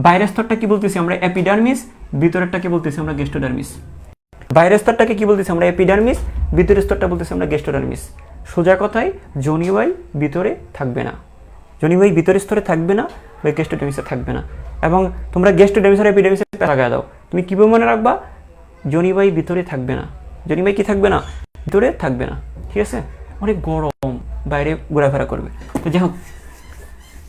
বাইরের স্তরটা কি বলতেছি আমরা? এপিডার্মিস। ভিতরেরটা কি বলতেছি আমরা? গ্যাস্ট্রোডার্মিস। বাইরের স্তরটাকে কি বলতেছি আমরা? এপিডার্মিস। ভিতরের স্তরটা বলতেছি আমরা গ্যাস্ট্রোডার্মিস। সোজা কথায় যোনিবাই ভিতরে থাকবে না, যোনিবাই ভিতরের স্তরে থাকবে না, বা গ্যাস্ট্রোডার্মিসে থাকবে না। এবং তোমরা গ্যাস্ট্রোডার্মিস আর এপিডার্মিসে লাগায় দাও। তুমি কীভাবে মনে রাখবা? যোনিবাই ভিতরে থাকবে না, যোনিবাই কি থাকবে না? ভিতরে থাকবে না। ঠিক আছে, অনেক গরম, বাইরে ঘোরাফেরা করবে। তো যাই হোক,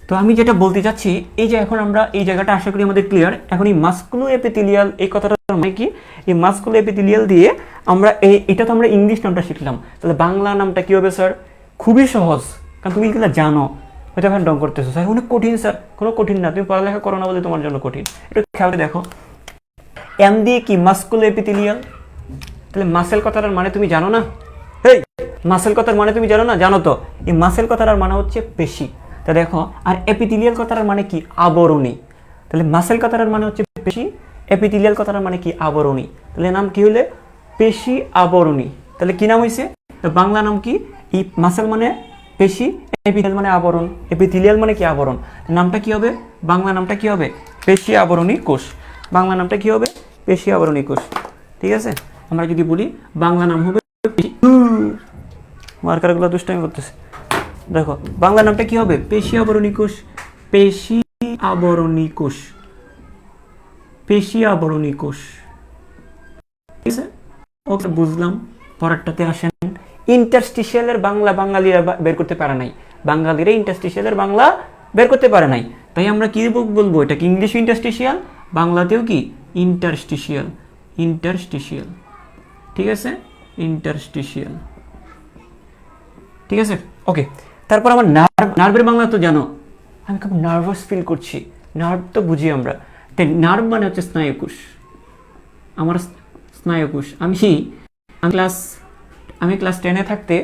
তো আমি যেটা বলতে চাচ্ছি, এই যে এখন আমরা এই জায়গাটা আশা করি আমাদের ক্লিয়ার। এখন এই মাসকুলো এপিথেলিয়াল, এই কথাটা মানে কি? এই মাসকুলো এপিথেলিয়াল দিয়ে আমরা এটা তো আমরা ইংলিশ নামটা শিখলাম, তাহলে বাংলা নামটা কি হবে স্যার? খুবই সহজ, কারণ তুমি এগুলো জানো। হয়তো এখন ডং করতেছো, স্যার অনেক কঠিন। স্যার কোনো কঠিন না, তুমি পড়ালেখা করো না বলে তোমার জন্য কঠিন। একটু খেয়াল দেখো, এম দিয়ে কি? মাসকুলো এপিথেলিয়াল। তাহলে মাসেল কথাটার মানে তুমি জানো না? এই মাসেল কথার মানে তুমি জানো না? জানো তো। এই মাসেল কথাটার মানে হচ্ছে পেশি। তা দেখো, আর এপিথেলিয়াল কথাটার মানে কি? আবরণী। তাহলে মাসেল কথাটার মানে হচ্ছে পেশি, এপিথেলিয়াল কথাটার মানে কি? আবরণী। তাহলে নাম কি হলে? পেশি আবরণী। তাহলে কি নাম হয়েছে? বাংলা নাম কি? এই মাসেল মানে পেশি, এপিথেলিয়াল মানে আবরণ, এপিথেলিয়াল মানে কি? আবরণ। নামটা কি হবে? বাংলা নামটা কি হবে? পেশি আবরণী কোষ। বাংলা নামটা কি হবে? পেশি আবরণী কোষ। ঠিক আছে, আমরা যদি বলি বাংলা নাম হবে মার্কারগুলো দুষ্টামি করতেছে। দেখো বাংলা নামটা কি হবে? পেশি আবরণী কোষ। পেশি আবরণী কোষ, পেশি আবরণী কোষ। ঠিক আছে, ওকে বুঝলাম। পরেরটাতে আসেন। ইন্টারস্টিশিয়ালের বাংলা বাঙালিরা বের করতে পারে নাই। বাঙালিরা ইন্টারস্টিশিয়ালের বাংলা বের করতে পারে নাই, তাই আমরা কি বলবো? এটা কি ইংলিশ ইন্টারস্টিশিয়াল, বাংলাতেও কি ইন্টারস্টিশিয়াল। ইন্টারস্টিশিয়াল, ঠিক আছে, ইন্টারস্টিশিয়াল। ঠিক আছে, ওকে। তারপর আমার নার্ভ, নার্ভের বাংলা তো জানো। আমি খুব নার্ভাস ফিল করছি, নার্ভ তো বুঝি আমরা। তাই নার্ভ মানে হচ্ছে স্নায়ুকোষ, আমার স্নায়ুকোষ। আমি ক্লাস 10-এ থাকতে,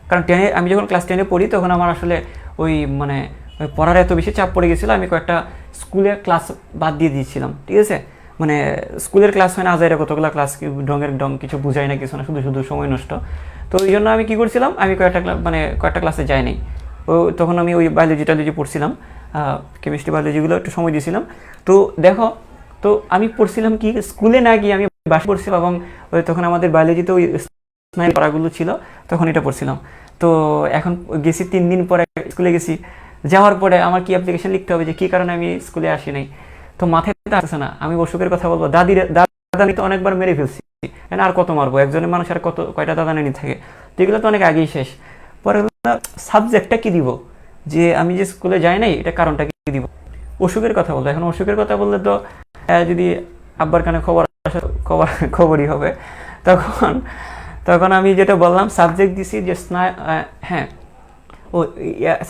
কারণ আমি যখন ক্লাস 10-এ পড়ি তখন আমার আসলে ওই মানে পড়ার এত বেশি চাপ পড়ে গেছিলো, আমি কয়েকটা স্কুলের ক্লাস বাদ দিয়ে দিয়েছিলাম। ঠিক আছে, মানে স্কুলের ক্লাস হয় না, আজাইরা কতগুলো ক্লাস, ঢঙের ঢং, কিছু বুঝাই না, কিছু না, শুধু শুধু সময় নষ্ট। তো এই জন্য আমি কী করছিলাম, আমি কয়েকটা ক্লাসে যাইনি। তখন আমি ওই বায়োলজি পড়ছিলাম, কেমিস্ট্রি বায়োলজিগুলো একটু সময় দিয়েছিলাম। তো দেখো, তো আমি পড়ছিলাম কি, স্কুলে না গিয়ে আমি বাসে পড়ছিলাম, এবং ওই তখন আমাদের বায়োলজিতে ওই স্নায়ু পড়াগুলো ছিল, তখন এটা পড়ছিলাম। তো এখন গেছি 3 দিন পরে স্কুলে গেছি, যাওয়ার পরে আমার কি অ্যাপ্লিকেশন লিখতে হবে যে কী কারণে আমি স্কুলে আসি নাই। তো মাথায় আসছে না, আমি অসুখের কথা বলবো। দাদানি তো অনেকবার মেরে ফেলছি, আর কত মারবো, একজনের মানুষ আর কয়টা দাদানি থাকে, তো এগুলো তো অনেক আগেই শেষ। পরে সাবজেক্টটা কি দিব, যে আমি যে স্কুলে যাই নাই এটা কারণটা কি দিব, অসুখের কথা বলবো। এখন অসুখের কথা বললে তো যদি আব্বার কানে খবরই হবে। তখন আমি যেটা বললাম, সাবজেক্ট দিছি যে হ্যাঁ,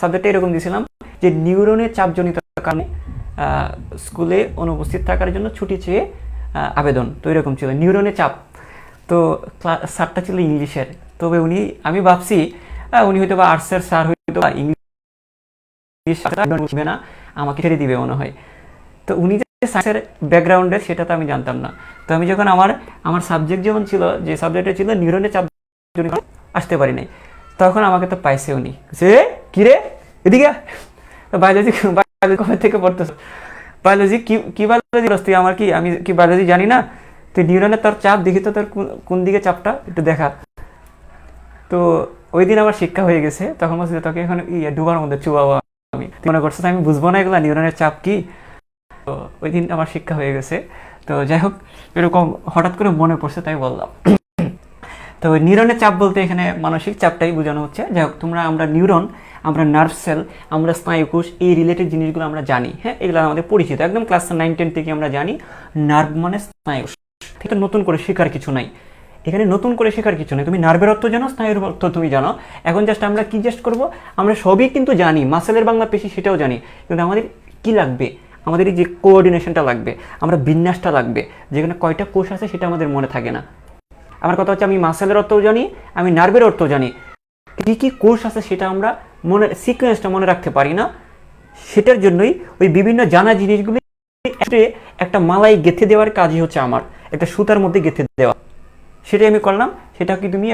সাবজেক্টটা এরকম দিয়েছিলাম যে নিউরনের চাপজনিত কারণে স্কুলে অনুপস্থিত থাকার জন্য ছুটি চেয়ে আবেদন। তো এরকম ছিল, নিউরনের চাপ। তো স্যারটা ছিল ইংলিশের, তবে আমি ভাবছি উনি হয়তো বা আর্টসের স্যার, হয়তো বা ইংলিশ বুঝবে না, আমাকে ছেড়ে দিবে মনে হয়। তো উনি যে সায়েন্সের ব্যাকগ্রাউন্ডের সেটা তো আমি জানতাম না। তো আমি যখন আমার সাবজেক্ট যেমন ছিল, যে সাবজেক্টে ছিল নিউরনের চাপ আসতে পারি নাই, তখন আমাকে তো পাইছে উনি, সে কিরে এদিকে বায়োলজি কবে থেকে পড়তেছ, বায়োলজি কি বায়োলজি তুই, আমার কি, আমি কি বায়োলজি জানি না, তুই নিউরনের তোর চাপ দেখি তো, তোর কোন দিকে চাপটা একটু দেখা। তো ওই দিন আমার শিক্ষা হয়ে গেছে, তখন বলছি তোকে এখন ডুবার মধ্যে চুবাবো আমি, মনে করছো আমি বুঝবো না এগুলা নিউরনের চাপ কি। তো ওই দিন আমার শিক্ষা হয়ে গেছে। তো যাই হোক, এরকম হঠাৎ করে মনে পড়ছে তাই বললাম। তো নিউরনের চাপ বলতে এখানে মানসিক চাপটাই বোঝানো হচ্ছে। যাই হোক, আমরা নিউরন, আমরা নার্ভ সেল, আমরা স্নায়ুকোষ, এই রিলেটেড জিনিসগুলো আমরা জানি। হ্যাঁ, এগুলো আমাদের পরিচিত, একদম ক্লাস 9-10 থেকে আমরা জানি নার্ভ মানে স্নায়ুকোষ। ঠিক, নতুন করে শেখার কিছু নাই এখানে, নতুন করে শেখার কিছু নেই। তুমি নার্ভের অর্থ জানো, স্নায়ুর অর্থ তুমি জানো। এখন জাস্ট আমরা কি জাস্ট করবো, আমরা সবই কিন্তু জানি, মাসেলের বাংলা পেশি সেটাও জানি, কিন্তু আমাদের কি লাগবে, আমাদের এই যে কোঅর্ডিনেশনটা লাগবে, আমরা বিন্যাসটা লাগবে, যেখানে কয়টা কোষ আছে সেটা আমাদের মনে থাকে না। আমার কথা হচ্ছে, আমি মাসেলের অর্থও জানি, আমি নার্ভের অর্থ জানি, কী কী কোষ আছে সেটা আমরা মনে, সিকোয়েন্সটা মনে রাখতে পারি না। সেটার জন্যই ওই বিভিন্ন জানা জিনিসগুলি একটা মালাই গেঁথে দেওয়ার কাজই হচ্ছে আমার, একটা সুতার মধ্যে গেঁথে দেওয়া। সেটাই আমি করলাম। সেটা কি তুমি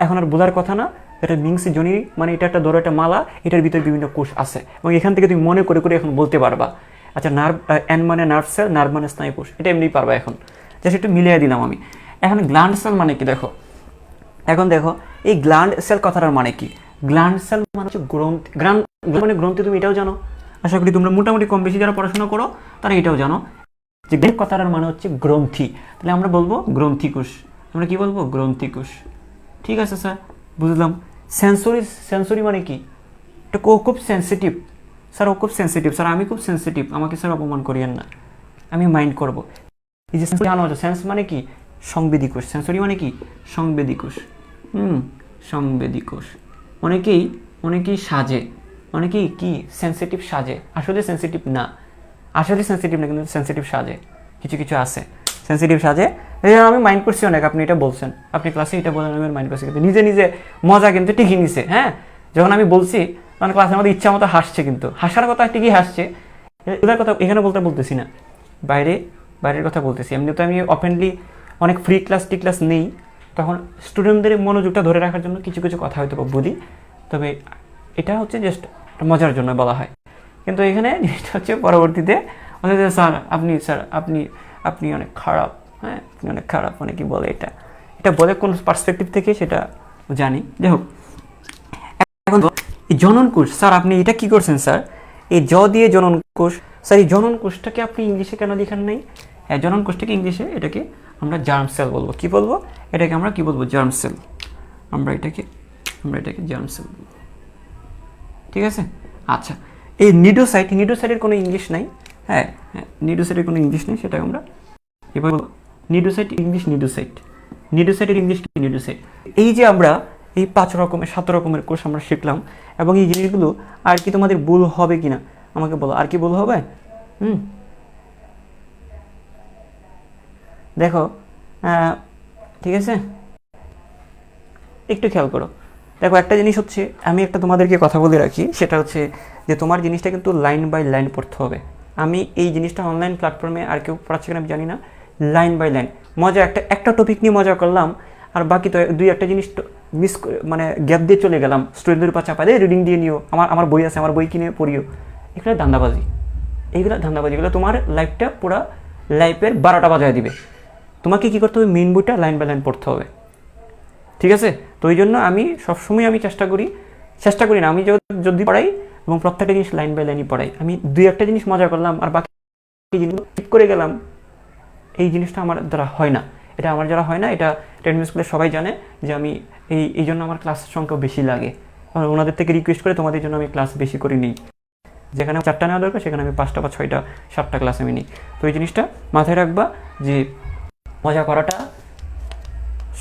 এখন আর বোঝার কথা না, এটা মিংসি জনি, মানে এটা একটা ধরো একটা মালা, এটার ভিতরে বিভিন্ন কোষ আছে, এবং এখান থেকে তুমি মনে করে করে এখন বলতে পারবা। আচ্ছা, নার্ভ, এন মানে নার্ভ সেল, নার্ভ মানে স্নায়ু কোষ, এটা এমনি পারবা এখন। জাস্ট একটু মিলিয়ে দিলাম আমি। এখন গ্ল্যান্ড সেল মানে কি দেখো, এখন দেখো এই গ্ল্যান্ড সেল কথাটার মানে কি। গ্ল্যান্ড সেল মানে হচ্ছে গ্রন্থি, গ্ল্যান্ড মানে গ্রন্থি, তুমি এটাও জানো, আশা করি তোমরা মোটামুটি কম বেশি যারা পড়াশোনা করো তারা এটাও জানো যে কথাটার মানে হচ্ছে গ্রন্থি। তাহলে আমরা বলবো গ্রন্থিকোষ, আমরা কি বলবো, গ্রন্থিকোষ। ঠিক আছে স্যার, বুঝলাম। সেন্সরি মানে কি, এটা ও খুব সেন্সিটিভ স্যার, ও খুব সেন্সিটিভ স্যার, আমি খুব সেন্সিটিভ, আমাকে স্যার অপমান করিয়েন না, আমি মাইন্ড করবো। এই যে জানো, সেন্স মানে কি, সংবেদী কোষ। সেন্সরি মানে কি, সংবেদী কোষ। সংবেদী কোষ। অনেকেই সাজে, অনেকেই কি সেন্সিটিভ সাজে, আসলে সেন্সিটিভ না, আসলে সেন্সিটিভ না, কিন্তু সেন্সিটিভ সাজে, কিছু কিছু আছে সেন্সিটিভ সাজে। এই আমি মাইন্ড করছি অনেক, আপনি এটা বলছেন, আপনি ক্লাসে এটা বলেন, আমি মাইন্ড করছি, কিন্তু নিজে নিজে মজা কিন্তু টিকি নিছে। হ্যাঁ, যখন আমি বলছি তখন ক্লাসের মধ্যে ইচ্ছা মতো হাসছে, কিন্তু হাসার কথা ঠিকই হাসছে, এদের কথা এখানে বলতেছি না, বাইরের কথা বলতেছি। এমনি তো আমি ওপেনলি অনেক ফ্রি ক্লাস নেই, তখন স্টুডেন্টদের মনোযোগটা ধরে রাখার জন্য কিছু কিছু কথা হয়তো বলি, তবে এটা হচ্ছে জাস্ট মজার জন্য বলা হয়। কিন্তু এখানে জিনিসটা হচ্ছে পরবর্তীতে স্যার আপনি অনেক খারাপ, হ্যাঁ আপনি অনেক খারাপ, অনেকেই বলে, এটা বলে কোন পার্সপেক্টিভ থেকে সেটা জানি। যাই হোক, এখন এই জনন কোষ, স্যার আপনি এটা কি করছেন স্যার, এই দিয়ে জনন কোষ, স্যার এই জনন কোষটাকে আপনি ইংলিশে কেন লেখেন নাই? হ্যাঁ, জনন কোষটাকে ইংলিশে এটাকে আমরা জার্ম সেল বলবো। কি বলবো এটাকে, আমরা কি বলবো, জার্ম সেল। আমরা এটাকে জার্ম সেল বলবো। ঠিক আছে। আচ্ছা, এই নিডোসাইটের কোনো ইংলিশ নাই। হ্যাঁ, নিডোসাইটের কোনো ইংলিশ নেই, সেটা আমরা এবার নিডোসাইট, ইংলিশ নিডোসাইটের ইংলিশ কি, নিডোসাইট। এই যে আমরা এই 7 রকমের কোষ আমরা শিখলাম, এবং এই জিনিসগুলো আর কি তোমাদের ভুল হবে কিনা আমাকে বলো, আর কি ভুল হবে? দেখো, ঠিক আছে, একটু খেয়াল করো। দেখো, একটা জিনিস হচ্ছে, আমি একটা তোমাদেরকে কথা বলে রাখি, সেটা হচ্ছে যে তোমার জিনিসটা কিন্তু লাইন বাই লাইন পড়তে হবে। আমি এই জিনিসটা অনলাইন প্ল্যাটফর্মে আর কেউ পড়াচ্ছে কিনা আমি জানি না, লাইন বাই লাইন মজা, একটা টপিক নিয়ে মজা করলাম, আর বাকি তো 2-1টা জিনিস মিস, মানে গ্যাপ দিয়ে চলে গেলাম, স্টুডেন্টদের উপর চাপা দিয়ে রিডিং দিয়ে নিও, আমার বই আছে, আমার বই কিনে পড়িও, এগুলো ধান্দাবাজি, এগুলো তোমার লাইফটা পুরো লাইফের 12টা বাজায় দিবে। তোমাকে কী করতে হবে, মেইন বইটা লাইন বাই লাইন পড়তে হবে। ঠিক আছে। তো ওই জন্য আমি সবসময় চেষ্টা করি না, আমি যদি পড়াই এবং প্রত্যেকটা জিনিস লাইন বাই লাইনই পড়াই। আমি 2-1টা জিনিস মজা করলাম আর বাকি জিনিসগুলো ঠিক করে গেলাম, এই জিনিসটা আমার দ্বারা হয় না। এটা আমার দ্বারা হয় না, এটা টেকনিক্যাল স্কুলে সবাই জানে যে আমি এই জন্য আমার ক্লাসের সংখ্যা বেশি লাগে। ওনাদের থেকে রিকোয়েস্ট করে তোমাদের জন্য আমি ক্লাস বেশি করে নিই, যেখানে 4টা নেওয়া দরকার সেখানে আমি 5টা বা 6টা 7টা ক্লাস আমি নিই। তো এই জিনিসটা মাথায় রাখবা যে মজা করাটা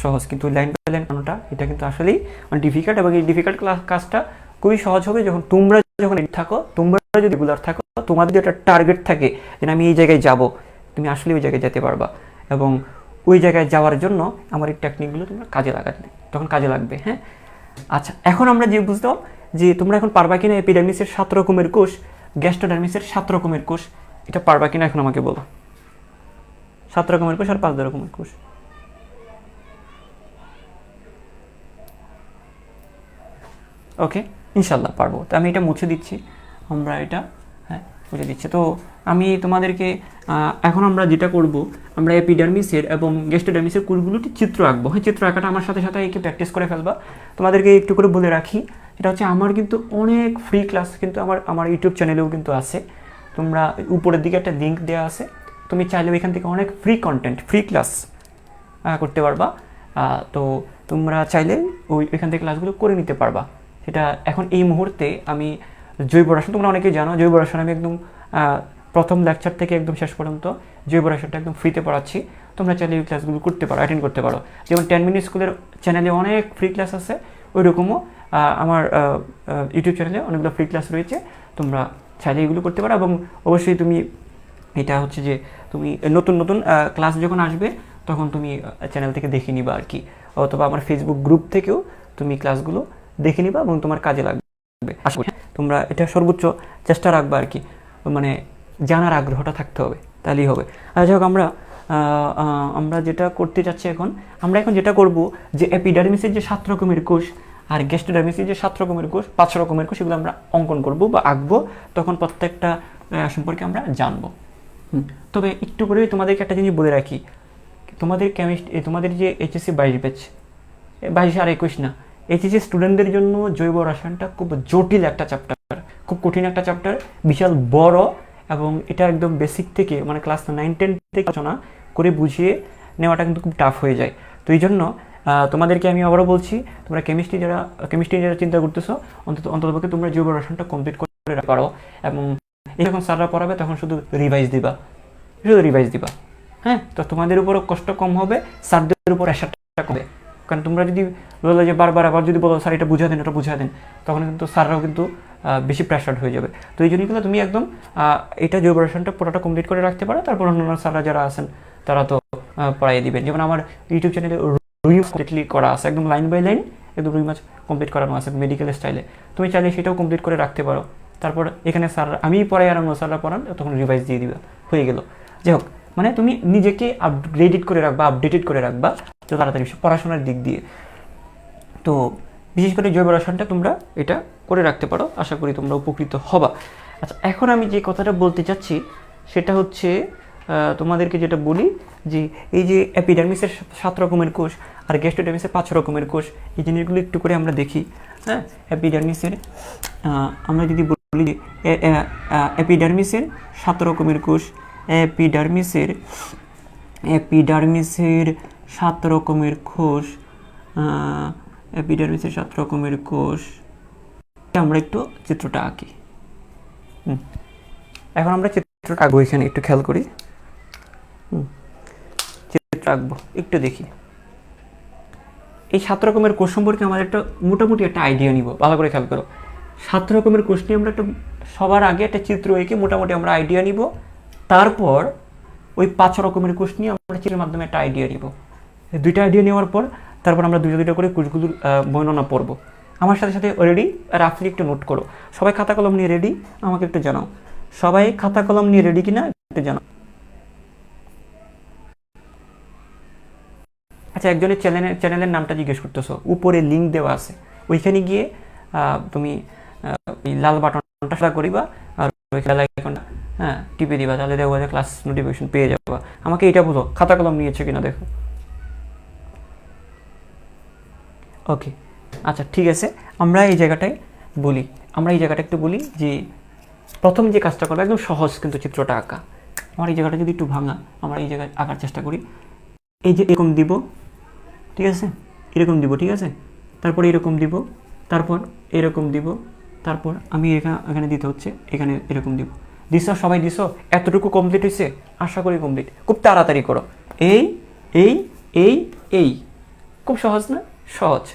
সহজ, কিন্তু লাইন বাই লাইন আনাটা এটা কিন্তু আসলেই ডিফিকাল্ট, এবং এই ডিফিকাল্ট কাজটা খুবই সহজ হবে তোমরা যখন থাকো, তোমরা যদি রেগুলার থাকো, তোমাদের যদি একটা টার্গেট থাকে যে আমি এই জায়গায় যাব, তুমি আসলে ওই জায়গায় যেতে পারবা, এবং ওই জায়গায় যাওয়ার জন্য আমার এই টেকনিকগুলো তোমরা কাজে লাগাবে, তখন কাজে লাগবে। হ্যাঁ, আচ্ছা, এখন আমরা যে বুঝতাম যে তোমরা এখন পারবা কিনা এপিডার্মিসের 7 রকমের কোষ, গ্যাস্ট্রোডার্মিসের 7 রকমের কোষ, এটা পারবা কিনা এখন আমাকে বলো। 7 রকমের কোষ আর 5 রকমের কোষ। ওকে, ইনশাল্লাহ পারবো। তো আমি এটা মুছে দিচ্ছি, আমরা এটা মুছে দিচ্ছি। তো আমি তোমাদেরকে এখন আমরা যেটা করব, আমরা এপিডার্মিসের এবং গ্যাস্ট্রোডার্মিসের কোষগুলোটি চিত্র আঁকবো। হ্যাঁ, চিত্র আঁকাটা আমার সাথে একে প্র্যাকটিস করে ফেলবা। তোমাদেরকে একটু করে বলে রাখি, এটা হচ্ছে আমার কিন্তু অনেক ফ্রি ক্লাস কিন্তু আমার ইউটিউব চ্যানেলেও কিন্তু আছে। তোমরা উপরের দিকে একটা লিঙ্ক দেওয়া আছে, তুমি চাইলে এখান থেকে অনেক ফ্রি কন্টেন্ট, ফ্রি ক্লাস করতে পারবা। তো তোমরা চাইলে এখান থেকে ক্লাসগুলো করে নিতে পারবা। সেটা এখন এই মুহূর্তে আমি জৈব রসায়ন, তোমরা অনেকেই জানো জৈব রসায়ন আমি একদম প্রথম লেকচার থেকে একদম শেষ পর্যন্ত জৈব রসায়নটা একদম ফ্রিতে পড়াচ্ছি। তোমরা চাইলে এই ক্লাসগুলো করতে পারো, অ্যাটেন্ড করতে পারো। যেমন 10 মিনিট স্কুলের চ্যানেলে অনেক ফ্রি ক্লাস আছে, ওই রকমও আমার ইউটিউব চ্যানেলে অনেকগুলো ফ্রি ক্লাস রয়েছে, তোমরা চাইলে এগুলো করতে পারো। এবং অবশ্যই তুমি এটা হচ্ছে যে তুমি নতুন নতুন ক্লাস যখন আসবে তখন তুমি চ্যানেল থেকে দেখে নিবা আর কি, অথবা আমার ফেসবুক গ্রুপ থেকেও তুমি ক্লাসগুলো দেখে নিবা এবং তোমার কাজে লাগবে। আশা করি তোমরা এটা সর্বোচ্চ চেষ্টা রাখবা আর কি, মানে জানার আগ্রহটা থাকতে হবে, তাহলেই হবে। আর যাই হোক, আমরা যেটা করতে চাচ্ছি আমরা এখন যেটা করব যে এপিডার্মিসের যে 7 রকমের কোষ আর গ্যাস্ট্রোডার্মিসের যে 7 রকমের কোষ, 5 রকমের কোষ, এগুলো আমরা অঙ্কন করব বা আঁকবো, তখন প্রত্যেকটা সম্পর্কে আমরা জানবো। তবে একটু করে তোমাদেরকে একটা জিনিস বলে রাখি, তোমাদের তোমাদের যে এইচএসসি 22 ব্যাচ, 22 আর 21 না, এইচএসসি স্টুডেন্টদের জন্য জৈব রসায়নটা খুব জটিল একটা চ্যাপ্টার, খুব কঠিন একটা চ্যাপ্টার, বিশাল বড়, এবং এটা একদম বেসিক থেকে মানে ক্লাস 9-10 থেকে আলোচনা করে বুঝিয়ে নেওয়াটা কিন্তু খুব টাফ হয়ে যায়। তো এই জন্য তোমাদেরকে আমি আবারও বলছি, তোমরা কেমিস্ট্রি যারা চিন্তা করতেছো, অন্ততপক্ষে তোমরা জৈব রসায়নটা কমপ্লিট করে রাখতে পারো। এবং যখন স্যাররা পড়াবে তখন শুধু রিভাইজ দিবা, হ্যাঁ। তো তোমাদের উপরও কষ্ট কম হবে, স্যারদের উপর প্রেশারটা কমবে। কারণ তোমরা যদি বলো যে বারবার আবার যদি বলো স্যার এটা বুঝা দেন, তখন কিন্তু স্যাররাও কিন্তু বেশি প্রেশার্ড হয়ে যাবে। তো এই জন্যই কিন্তু তুমি একদম এটা জৈব রসায়নটা পুরোটা কমপ্লিট করে রাখতে পারো। তারপর অন্যান্য স্যাররা যারা আছেন তারা তো পড়াই দিবেন। যেমন আমার ইউটিউব চ্যানেলে রুই কমপ্লিটলি করা আছে, একদম লাইন বাই লাইন একদম রুই মাছ কমপ্লিট করানো আছে মেডিকেল স্টাইলে, তুমি চাইলে সেটাও কমপ্লিট করে রাখতে পারো। তারপর এখানে স্যার আমি পড়াই আর অন্য স্যাররা পড়ান, তখন রিভাইজ দিয়ে দিবা, হয়ে গেল। যাই হোক, মানে তুমি নিজেকে আপডেটেড করে রাখবা যত তাড়াতাড়ি পড়াশোনার দিক দিয়ে। তো বিশেষ করে জৈব রসায়নটা তোমরা এটা করে রাখতে পারো, আশা করি তোমরা উপকৃত হবা। আচ্ছা, এখন আমি যে কথাটা বলতে চাচ্ছি সেটা হচ্ছে তোমাদেরকে যেটা বলি যে এই যে এপিডার্মিসের 7 রকমের কোষ আর গ্যাস্ট্রোডার্মিসের 5 রকমের কোষ, এই জিনিসগুলো একটু করে আমরা দেখি। হ্যাঁ, এপিডার্মিসের আমরা যদি বলি যে এপিডার্মিসের 7 রকমের কোষ, এপিডার্মিসের 7 রকমের কোষ, এপিডার্মিসের 7 রকমের কোষ, আমরা একটু চিত্রটা আঁকি। এখন আমরা চিত্রটা আঁকবো, এখানে একটু খেয়াল করি, চিত্র আঁকবো, একটু দেখি। এই 7 রকমের কোষ সম্পর্কে আমাদের একটা মোটামুটি একটা আইডিয়া নিব, ভালো করে খেয়াল করো। 7 রকমের কোষ নিয়ে আমরা সবার আগে একটা চিত্র এঁকে মোটামুটি আমরা আইডিয়া নিব, তারপর ওই 5 রকমের কোষ নিয়ে আমরা চিত্রের মাধ্যমে একটা আইডিয়া নিব। দুইটা আইডিয়া নেওয়ার পর তারপর আমরা দুইটা করে কোষগুলোর বর্ণনা পড়ব। আমার সাথে সাথে অলরেডি রাফলি একটু নোট করো। সবাই খাতা কলম নিয়ে রেডি? আমাকে একটু জানাও, সবাই খাতা কলম নিয়ে রেডি কিনা একটু জানাও। আচ্ছা, একজনের চ্যানেলের নামটা জিজ্ঞেস করতেছো, উপরে লিঙ্ক দেওয়া আছে, ওইখানে গিয়ে তুমি লাল বাটনটা করিবা আর লাল আইকনটা টিপে দিবা, তাহলে দেখবো যে ক্লাস নোটিফিকেশন পেয়ে যাবা। আমাকে এটা বলো, খাতা কলম নিয়েছো কিনা দেখো। ওকে, আচ্ছা ঠিক আছে। আমরা এই জায়গাটা একটু বলি যে প্রথম যে কাজটা করবো একদম সহজ কিন্তু চিত্রটা আঁকা। আমার এই জায়গাটা যদি একটু ভাঙা, আমরা এই জায়গায় আঁকার চেষ্টা করি। এই যে এরকম দিব, ঠিক আছে, এরকম দিব, ঠিক আছে, তারপর এরকম দিব, তারপর এরকম দিব, তারপর আমি এখানে দিতে হচ্ছে, এখানে এরকম দিব। দিছো সবাই? দিছো? এতটুকু কমপ্লিট হয়েছে? আশা করি কমপ্লিট। খুব তাড়াতাড়ি করো। এই এই এই এই, খুব সহজ না? সহজ।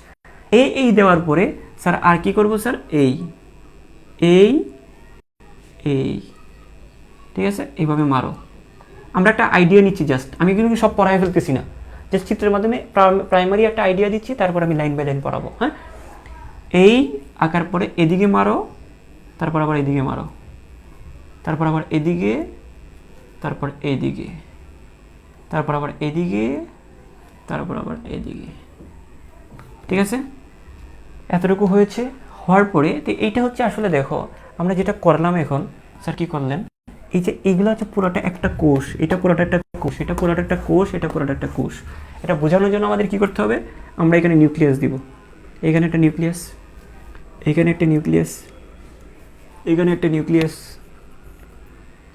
এই দেওয়ার পরে স্যার আর কি করব স্যার? এই এই এই, ঠিক আছে, এইভাবে মারো। আমরা একটা আইডিয়া নিচ্ছি জাস্ট, আমি কিন্তু সব পড়ায় ফেলতেছি না, জাস্ট চিত্রের মাধ্যমে প্রাইমারি একটা আইডিয়া দিচ্ছি, তারপর আমি লাইন বাই লাইন পড়াবো। হ্যাঁ, এই আঁকার পরে এদিকে মারো, তারপর আবার এদিকে মারো, তারপর আবার এদিকে, তারপর এইদিকে, তারপর আবার এদিকে, তারপর আবার এদিকে, ঠিক আছে। এতটুকু হয়েছে। হওয়ার পরে তো এইটা হচ্ছে আসলে দেখো আমরা যেটা করলাম এখন, স্যার কি করলেন, এই যে এইগুলো হচ্ছে পুরোটা একটা কোষ, এটা পুরোটা একটা কোষ, এটা পুরোটা একটা কোষ, এটা পুরোটা একটা কোষ। এটা বোঝানোর জন্য আমাদের কি করতে হবে, আমরা এখানে নিউক্লিয়াস দিব, এখানে একটা নিউক্লিয়াস, এখানে একটা নিউক্লিয়াস, এখানে একটা নিউক্লিয়াস,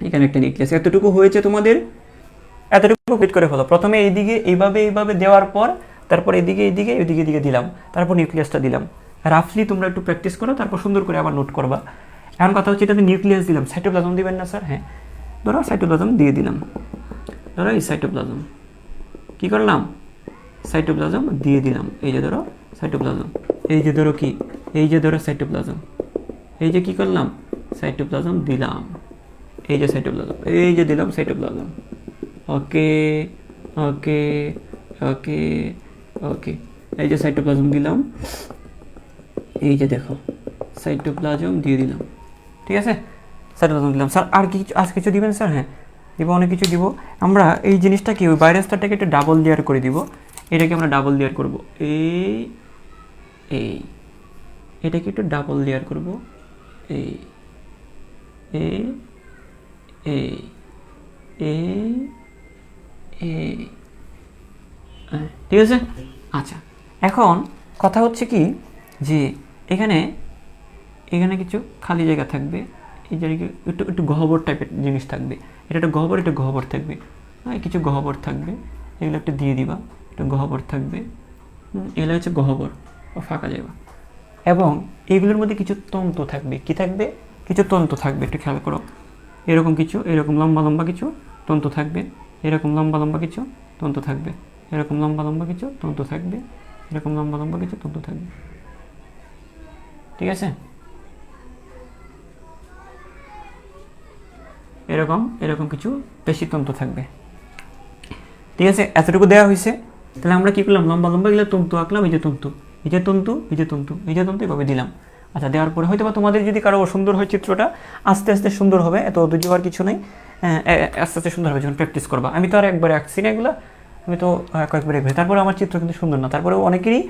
এখানে একটা নিউক্লিয়াস। এতটুকু হয়েছে তোমাদের, এতটুকু কমপ্লিট করে ফেলো। প্রথমে এইদিকে এইভাবে এইভাবে দেওয়ার পর তারপর এদিকে এইদিকে এদিকে এদিকে দিলাম, তারপর নিউক্লিয়াসটা দিলাম, রাফলি তোমরা একটু প্র্যাকটিস করো, তারপর সুন্দর করে আবার নোট করবা। এখন কথা হচ্ছে এটাতে নিউক্লিয়াস দিলাম, সাইটোপ্লাজম দিবেন না স্যার? হ্যাঁ, ধরো সাইটোপ্লাজম দিয়ে দিলাম, ধরো এই সাইটোপ্লাজম কী করলাম, সাইটোপ্লাজম দিয়ে দিলাম, এই যে ধরো সাইটোপ্লাজম, এই যে ধরো কি, এই যে ধরো সাইটোপ্লাজম, এই যে কী করলাম, সাইটোপ্লাজম দিলাম, এই যে সাইটোপ্লাজম, এই যে দিলাম সাইটোপ্লাজম। ওকে ওকে ওকে ওকে, এই যে সাইটোপ্লাজম দিলাম, এই যে দেখো সাইটোপ্লাজম দিয়ে দিলাম, ঠিক আছে, সাইটোপ্লাজম দিলাম। স্যার আর কিছু দিবেন স্যার? হ্যাঁ দিব, অনেক কিছু দিব। আমরা এই জিনিসটা কি ওই বাইরের স্তরটাকে একটু ডাবল লেয়ার করে দিব, এটাকে আমরা ডাবল লেয়ার করব, এই এটাকে একটু ডাবল লেয়ার করব, এই এই এই এই এই, ঠিক আছে। আচ্ছা, এখন কথা হচ্ছে কি যে এখানে এখানে কিছু খালি জায়গা থাকবে, এই জায়গায় একটু একটু গহ্বর টাইপের জিনিস থাকবে, এটা একটা গহ্বর, এটা গহ্বর থাকবে, হ্যাঁ কিছু গহ্বর থাকবে, এগুলো একটু দিয়ে দিবা, একটু গহ্বর থাকবে, এগুলো হচ্ছে গহ্বর বা ফাঁকা জায়গা। এবং এইগুলোর মধ্যে কিছু তন্তু থাকবে, কি থাকবে, কিছু তন্তু থাকবে, একটু খেয়াল করো, এরকম কিছু, এরকম লম্বা লম্বা কিছু তন্তু থাকবে, এরকম লম্বা লম্বা কিছু তন্তু থাকবে, এরকম লম্বা লম্বা কিছু তন্তু থাকবে, এরকম লম্বা লম্বা কিছু তন্তু থাকবে, ঠিক আছে। এরকম এরকম কিছু পেশিতন্তু থাকবে, ঠিক আছে। এতটুকু দেওয়া হয়েছে, তাহলে আমরা কী করলাম, লম্বা লম্বা এগুলো তন্তু আঁকলাম, এই যে তন্তু, এই যে তন্তু, এই যে তন্তু, এই যে তন্তু, এভাবে দিলাম। আচ্ছা, দেওয়ার পরে হয়তো বা তোমাদের যদি কারো সুন্দর হয় চিত্রটা, আস্তে আস্তে সুন্দর হবে, এত ধৈর্য হওয়ার কিছু নেই, আস্তে আস্তে সুন্দর হবে যখন প্র্যাকটিস করবা। আমি তো আর একবারে আঁকছি না এগুলো, আমি তো কয়েকবার একবারে, তারপরে আমার চিত্র কিন্তু সুন্দর না, তারপরে অনেকেরই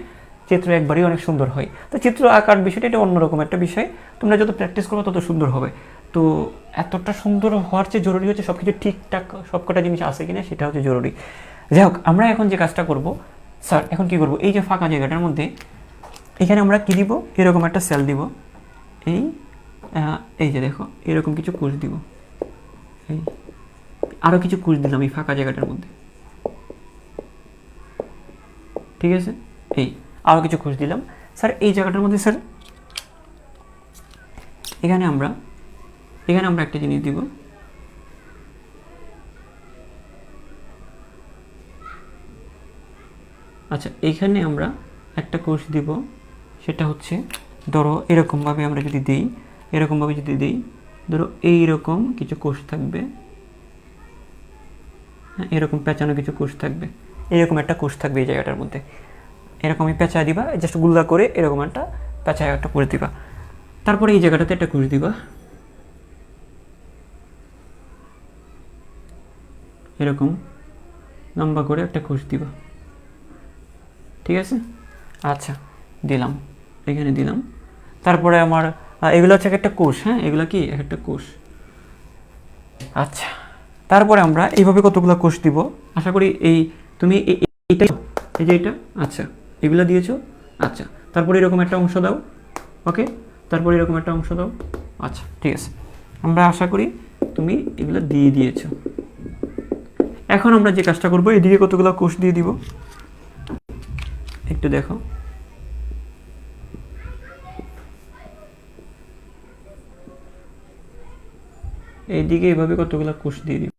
চিত্র একবারই অনেক সুন্দর হয়। তো চিত্র আঁকার বিষয়টা এটা অন্যরকম একটা বিষয়, তোমরা যত প্র্যাকটিস করবো তত সুন্দর হবে। তো এতটা সুন্দর হওয়ার চেয়ে জরুরি হচ্ছে সব কিছু ঠিকঠাক সবকটা জিনিস আছে কিনা, সেটা হচ্ছে জরুরি। যাই হোক, আমরা এখন যে কাজটা করব স্যার, এখন কি করব, এই যে ফাঁকা জায়গাটার মধ্যে এখানে আমরা কি দিব, এরকম একটা সেল দিব, এই এই যে দেখো এরকম কিছু কোষ দিব, এই আরও কিছু কোষ দিলাম এই ফাঁকা জায়গাটার মধ্যে, ঠিক আছে, এই আরও কিছু কোষ দিলাম। স্যার এই জায়গাটার মধ্যে স্যার এখানে আমরা একটা জিনিস দিব, আচ্ছা এখানে আমরা একটা কোষ দিব, সেটা হচ্ছে ধরো এরকমভাবে আমরা যদি দিই, এরকমভাবে যদি দিই, ধরো এইরকম কিছু কোষ থাকবে, হ্যাঁ এরকম পেঁচানো কিছু কোষ থাকবে, এরকম একটা কোষ থাকবে এই জায়গাটার মধ্যে, এরকমই পেঁচায় দিবা, জাস্ট গুল্লা করে এরকম একটা পেঁচায় একটা করে দিবা। তারপরে এই জায়গাটাতে একটা কোষ দিবা, এরকম লম্বা করে একটা কোষ দিবা, ঠিক আছে। আচ্ছা দিলাম, এখানে দিলাম। তারপরে আমার এগুলো হচ্ছে একটা কোষ, হ্যাঁ এগুলো কি একটা কোষ। আচ্ছা, তারপরে আমরা এইভাবে কতগুলো কোষ দিব, আশা করি এই তুমি এইটা, এই যে এটা, আচ্ছা এগুলো দিয়েছো, আচ্ছা তারপরে এরকম একটা অংশ দাও, ওকে, তারপরে এরকম একটা অংশ দাও, আচ্ছা ঠিক আছে, আমরা আশা করি তুমি এগুলো দিয়ে দিয়েছো। এখন আমরা যে কাজটা করবো, এদিকে কতগুলো কোষ দিয়ে দিব, একটু দেখো, এইদিকে এইভাবে কতগুলো কোষ দিয়ে দিব,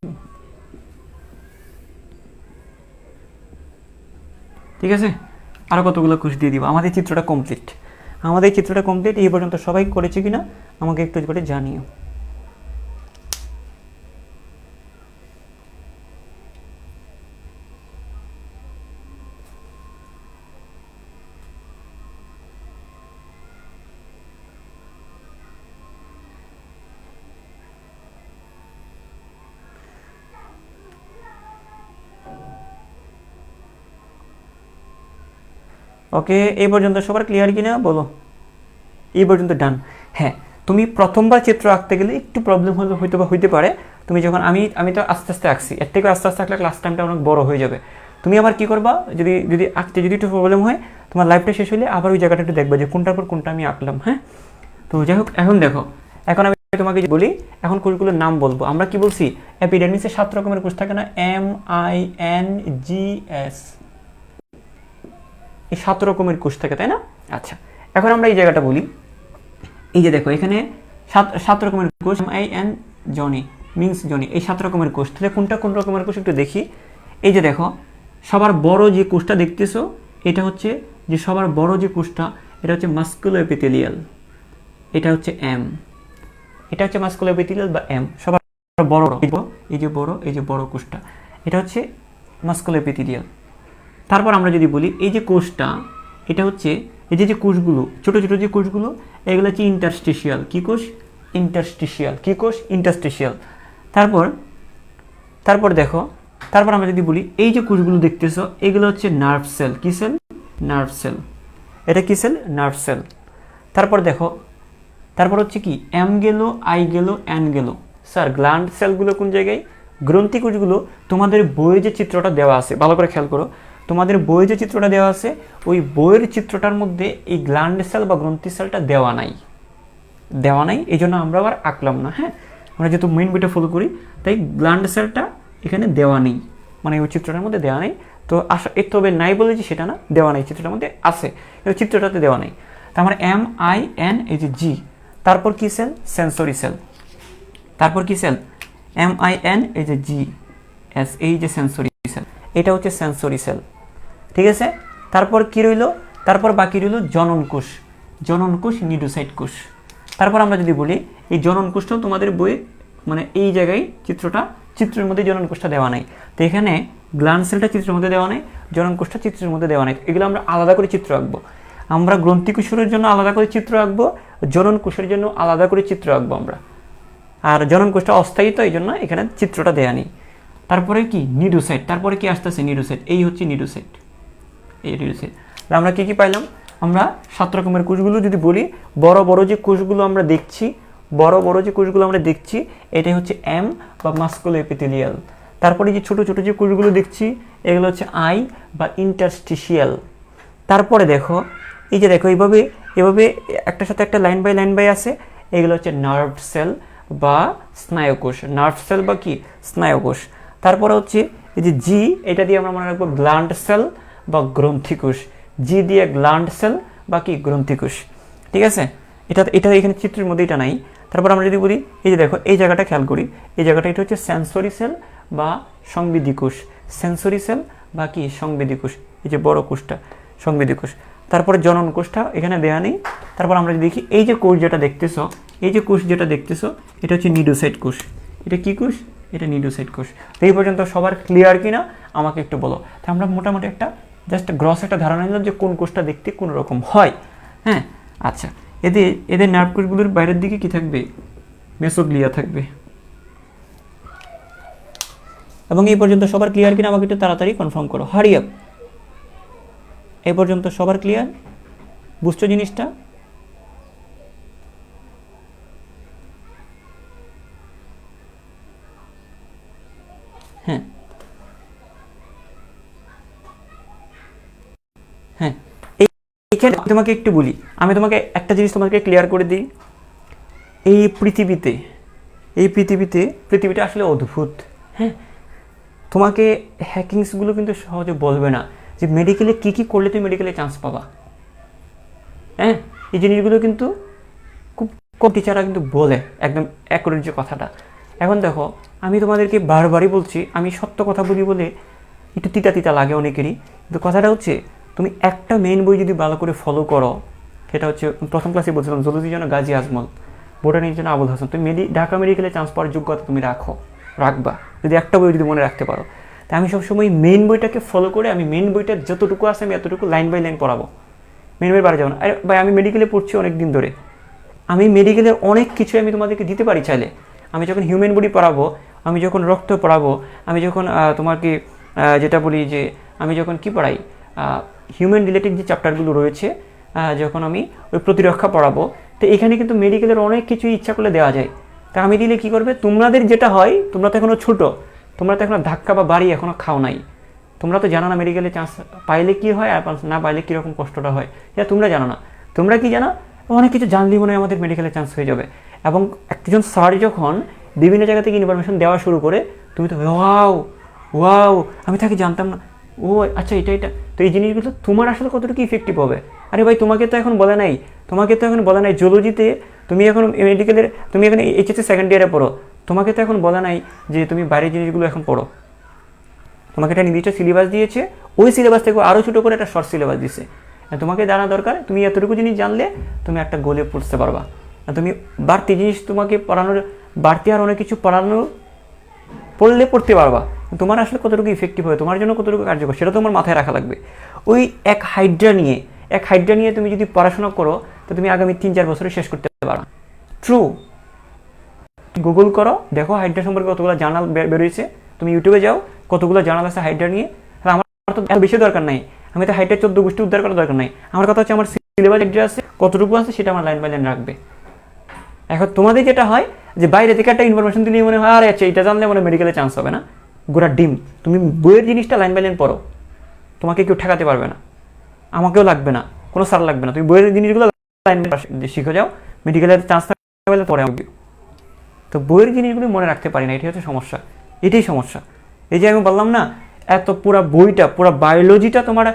ঠিক আছে, আরও কতগুলো কোষ দিয়ে দিব। আমাদের চিত্রটা কমপ্লিট, এই পর্যন্ত সবাই করেছে কিনা আমাকে একটু করে জানিও। ওকে, এই পর্যন্ত সবার ক্লিয়ার কিনা বলো, এই পর্যন্ত ডান। হ্যাঁ, তুমি প্রথমবার চিত্র আঁকতে গেলে একটু প্রবলেম হইতে পারে, তুমি যখন আমি তো আস্তে আস্তে আঁকছি, এর থেকে আস্তে আস্তে আঁকলে ক্লাস টাইমটা অনেক বড় হয়ে যাবে। তুমি আবার কি করবা, যদি আঁকতে যদি একটু প্রবলেম হয়, তোমার লাইফটা শেষ হলে আবার ওই জায়গাটা একটু দেখবা যে কোনটার পর কোনটা আমি আঁকলাম। হ্যাঁ, তো যাই হোক, এখন দেখো, এখন আমি তোমাকে বলি, এখন কোষগুলোর নাম বলবো। আমরা কি বলছি, এপিডার্মিসে 7 রকমের কোষ থাকে না, MINGS, এই 7 রকমের কোষ থাকে, তাই না? আচ্ছা, এখন আমরা এই জায়গাটা বলি, এই যে দেখো এখানে সাত রকমের কোষ, MIN জনি মিন্স জনি, এই 7 রকমের কোষ। তাহলে কোনটা কোন রকমের কোষ একটু দেখি। এই যে দেখো সবার বড় যে কোষটা দেখতেছো, এটা হচ্ছে যে সবার বড় যে কোষটা, এটা হচ্ছে মাস্কুলো এপিথেলিয়াল, এটা হচ্ছে M, এটা হচ্ছে মাস্কুলো এপিথেলিয়াল বা M, সবার বড় এই যে বড় কোষটা, এটা হচ্ছে মাস্কুলো এপিথেলিয়াল। তারপর আমরা যদি বলি এই যে কোষটা, এটা হচ্ছে এই যে কোষগুলো, ছোট ছোট যে কোষগুলো, এগুলো হচ্ছে ইন্টারস্টিশিয়াল। কি কোষ? ইন্টারস্টিশিয়াল। কি কোষ? ইন্টারস্টিশিয়াল। তারপর দেখো, তারপর আমরা যদি বলি এই যে কোষগুলো দেখতেছো, এগুলো হচ্ছে নার্ভ সেল। কি সেল? Nerve sell. এটা কি সেল? Nerve sell. তারপর দেখো, তারপর হচ্ছে কি M গেল, I গেল, N গেল। স্যার গ্ল্যান্ড সেলগুলো কোন জায়গায়? গ্রন্থি কোষগুলো তোমাদের বইয়ে যে চিত্রটা দেওয়া আছে, ভালো করে খেয়াল করো, তোমাদের বইয়ে যে চিত্রটা দেওয়া আছে, ওই বইয়ের চিত্রটার মধ্যে এই গ্ল্যান্ড সেল বা গ্রন্থি সেলটা দেওয়া নাই, এই জন্য আমরা আবার আঁকলাম না। হ্যাঁ, আমরা যেহেতু মেইন বইটা ফলো করি, তাই গ্ল্যান্ড সেলটা এখানে দেওয়া নেই, মানে ওই চিত্রটার মধ্যে দেওয়া নেই। তো এর তবে নাই বলে যে সেটা না, দেওয়া নেই, চিত্রটার মধ্যে আছে কিন্তু চিত্রটাতে দেওয়া নেই। তার MIN এই যে G, তারপর কি সেল? Sensory sell. তারপর কি সেল? MIN এই যে GS, এই যে সেন্সরি সেল, এটা হচ্ছে সেন্সরি সেল। ঠিক আছে, তারপর কি রইল? তারপর বাকি রইল জনন কোষ। জনন কোষ, নিডোসাইট কোষ। তারপর আমরা যদি বলি এই জনন কোষটাও তোমাদের বইয়ে, মানে এই জায়গায় চিত্রের মধ্যে জনন কোষটা দেওয়া নাই। তো এখানে গ্ল্যান্ড সেলটা চিত্রের মধ্যে দেওয়া নেই, জনন কোষটা চিত্রের মধ্যে দেওয়া নেই। এগুলো আমরা আলাদা করে চিত্র আঁকবো। আমরা গ্রন্থি কোষের জন্য আলাদা করে চিত্র আঁকবো, জনন কোষের জন্য আলাদা করে চিত্র আঁকবো আমরা। আর জনন কোষটা অস্থায়ী, তো এই জন্য এখানে চিত্রটা দেওয়া নেই। তারপরে কি? নিডোসাইট। তারপরে কি আসতেছে? নিডোসাইট। এই হচ্ছে নিডোসাইট, এই নিডোসাইট। আমরা কি কি পাইলাম? আমরা 7 রকমের কোষগুলো যদি বলি, বড় বড় যে কোষগুলো আমরা দেখছি, এটাই হচ্ছে M বা মাস্কুলো এপিথেলিয়াল। তারপরে যে ছোট ছোট যে কোষগুলো দেখছি, এগুলো হচ্ছে I বা ইন্টারস্টিশিয়াল। তারপরে দেখো, এই যে দেখো এইভাবে একটার সাথে একটা লাইন বাই আছে, এগুলো হচ্ছে নার্ভ সেল বা স্নায়ুকোষ। নার্ভ সেল বা কি? স্নায়ুকোষ। তারপরে হচ্ছে এই যে G, এটা দিয়ে আমরা মনে রাখবো গ্ল্যান্ড সেল বা গ্রন্থিকোষ। G দিয়ে গ্ল্যান্ড সেল বা কি? গ্রন্থিকোষ। ঠিক আছে, এটা এখানে চিত্রের মধ্যে এটা নাই। তারপর আমরা যদি বলি, এই যে দেখো এই জায়গাটা খেয়াল করি, এই জায়গাটা এটা হচ্ছে সেন্সরি সেল বা সংবেদী কোষ। সেন্সরি সেল বা কি? সংবেদী কোষ। এই যে বড় কোষটা সংবেদী কোষ। তারপরে জনন কোষটা এখানে দেয়া নেই। তারপর আমরা যদি দেখি এই যে কোষ যেটা দেখতেছো, এটা হচ্ছে নিডোসাইট কোষ। এটা কি কোষ? এটা নিডোসাইট কোষ। তো এই পর্যন্ত সবার ক্লিয়ার কিনা আমাকে একটু বলো। তো আমরা মোটামুটি একটা জাস্ট গ্রস একটা ধারণা নিলাম যে কোন কোষটা দেখতে কোন রকম হয়। হ্যাঁ, আচ্ছা, এদের নার্ভ কোষগুলোর বাইরের দিকে কি থাকবে? মেসোগ্লিয়া থাকবে। এবং এই পর্যন্ত সবার ক্লিয়ার কিনা আমাকে একটু তাড়াতাড়ি কনফার্ম করো, হারি আপ। এই পর্যন্ত সবার ক্লিয়ার? বুঝছো জিনিসটা? হ্যাঁ হ্যাঁ, এইখানে তোমাকে একটু বলি, আমি তোমাকে একটা জিনিস তোমাকে ক্লিয়ার করে দিই। এই পৃথিবীটা আসলে অদ্ভুত। হ্যাঁ, তোমাকে হ্যাকিংসগুলো কিন্তু সহজে বলবে না যে মেডিকেলে কী কী করলে তুমি মেডিকেলে চান্স পাবা। হ্যাঁ, এই জিনিসগুলো কিন্তু খুব কম টিচাররা কিন্তু বলে একদম অ্যাকুরেট যে কথাটা। এখন দেখো, আমি তোমাদেরকে বারবারই বলছি, আমি সত্য কথা বলি বলে একটু তিতা লাগে অনেকেরই, কিন্তু কথাটা হচ্ছে তুমি একটা মেইন বই যদি ভালো করে ফলো করো, সেটা হচ্ছে প্রথম ক্লাসে বলছিলাম জুলজির জন্য গাজী আজমল, বোটানির জন্য আবুল হাসান, তুমি ঢাকা মেডিকেলে চান্স পাওয়ার যোগ্যতা তুমি রাখবা যদি একটা বই যদি মনে রাখতে পারো। তাই আমি সবসময় মেইন বইটাকে ফলো করে, আমি মেইন বইটার যতটুকু আছে আমি এতটুকু লাইন বাই লাইন পড়াবো, মেইন বই বাড়ি যাবো না। আরে ভাই, আমি মেডিকেলে পড়ছি অনেক দিন ধরে, আমি মেডিকেলের অনেক কিছু আমি তোমাদেরকে দিতে পারি চাইলে। আমি যখন হিউম্যান বডি পড়াবো, আমি যখন রক্ত পড়াবো, আমি যখন তোমাকে যেটা বলি যে আমি যখন কি পড়াই, হিউম্যান রিলেটেড যে চ্যাপ্টারগুলো রয়েছে, যখন আমি ওই প্রতিরক্ষা পড়াবো, তো এখানে কিন্তু মেডিকেলের অনেক কিছুই ইচ্ছা করলে দেওয়া যায়। তা আমি দিলে কি করবে? তোমাদের যেটা হয়, তোমরা তো এখনও ছোটো, তোমরা তো এখনও ধাক্কা বা বাড়ি এখনও খাও নাই, তোমরা তো জানো না মেডিকেলে চান্স পাইলে কী হয় আর না পাইলে কীরকম কষ্টটা হয়, এটা তোমরা জানো না। তোমরা কি জানো? অনেক কিছু জানলি মনে হয় আমাদের মেডিকেলে চান্স হয়ে যাবে। এবং একজন স্যার যখন বিভিন্ন জায়গা থেকে ইনফরমেশন দেওয়া শুরু করে, তুমি তো ওয়াও আমি তাকে জানতাম না, ও আচ্ছা এটা। তো এই জিনিসগুলো তোমার আসলে কতটুকু ইফেক্টিভ হবে আরে ভাই তোমাকে তো এখন বলে নাই জুলজিতে তুমি এখন মেডিকেলের, তুমি এখন এইচএসসি সেকেন্ড ইয়ারে পড়ো, তোমাকে তো এখন বলে নাই যে তুমি বাইরের জিনিসগুলো এখন পড়ো। তোমাকে একটা নির্দিষ্ট সিলেবাস দিয়েছে, ওই সিলেবাস থেকে আরও ছোটো করে একটা শর্ট সিলেবাস দিছে। তোমাকে জানা দরকার, তুমি এতটুকু জিনিস জানলে তুমি একটা গোলে পড়তে পারবা। তুমি বাড়তি জিনিস তোমাকে পড়ানোর, বাড়তি আর অনেক কিছু পড়তে পারবা, তোমার আসলে কতটুকু ইফেক্টিভ হয়, তোমার জন্য কতটুকু কার্যকর, সেটা তোমার মাথায় রাখা লাগবে। ওই এক হাইড্রা নিয়ে তুমি যদি পড়াশোনা করো, তো তুমি আগামী 3-4 বছরে শেষ করতে পারো। ট্রু। গুগল করো, দেখো হাইড্রা সম্পর্কে কতগুলো জার্নাল বেরোয়েছে, তুমি ইউটিউবে যাও, কতগুলো জার্নাল আছে হাইড্রা নিয়ে। তাহলে আমার তো এত বেশি দরকার নাই, আমি তো হাইড্রা 14 গোষ্ঠী উদ্ধার করার দরকার নাই। আমার কথা হচ্ছে আমার সিলেবাস হাইড্রা আছে, কতটুকু আছে সেটা আমার লাইন বাই লাইন রাখবে। এখন তোমাদের যেটা হয় যে বাইরে থেকে একটা ইনফরমেশন দিলেই মনে হয় আরে আচ্ছা এটা জানলে মনে মেডিকেলে চান্স হবে না, গোড়ার ডিম। তুমি বইয়ের জিনিসটা লাইন বাই লাইন পড়ো, তোমাকে কেউ ঠেকাতে পারবে না, আমাকেও লাগবে না, কোনো সার লাগবে না। তুমি বইয়ের জিনিসগুলো লাইন শিখে যাও, মেডিকেলের চান্স থাকলে পরে আসবে। তো বইয়ের জিনিসগুলো মনে রাখতে পারি না, এটাই হচ্ছে সমস্যা, এটাই সমস্যা। এই যে আমি বললাম না, এত পুরো বইটা, পুরো বায়োলজিটা তোমার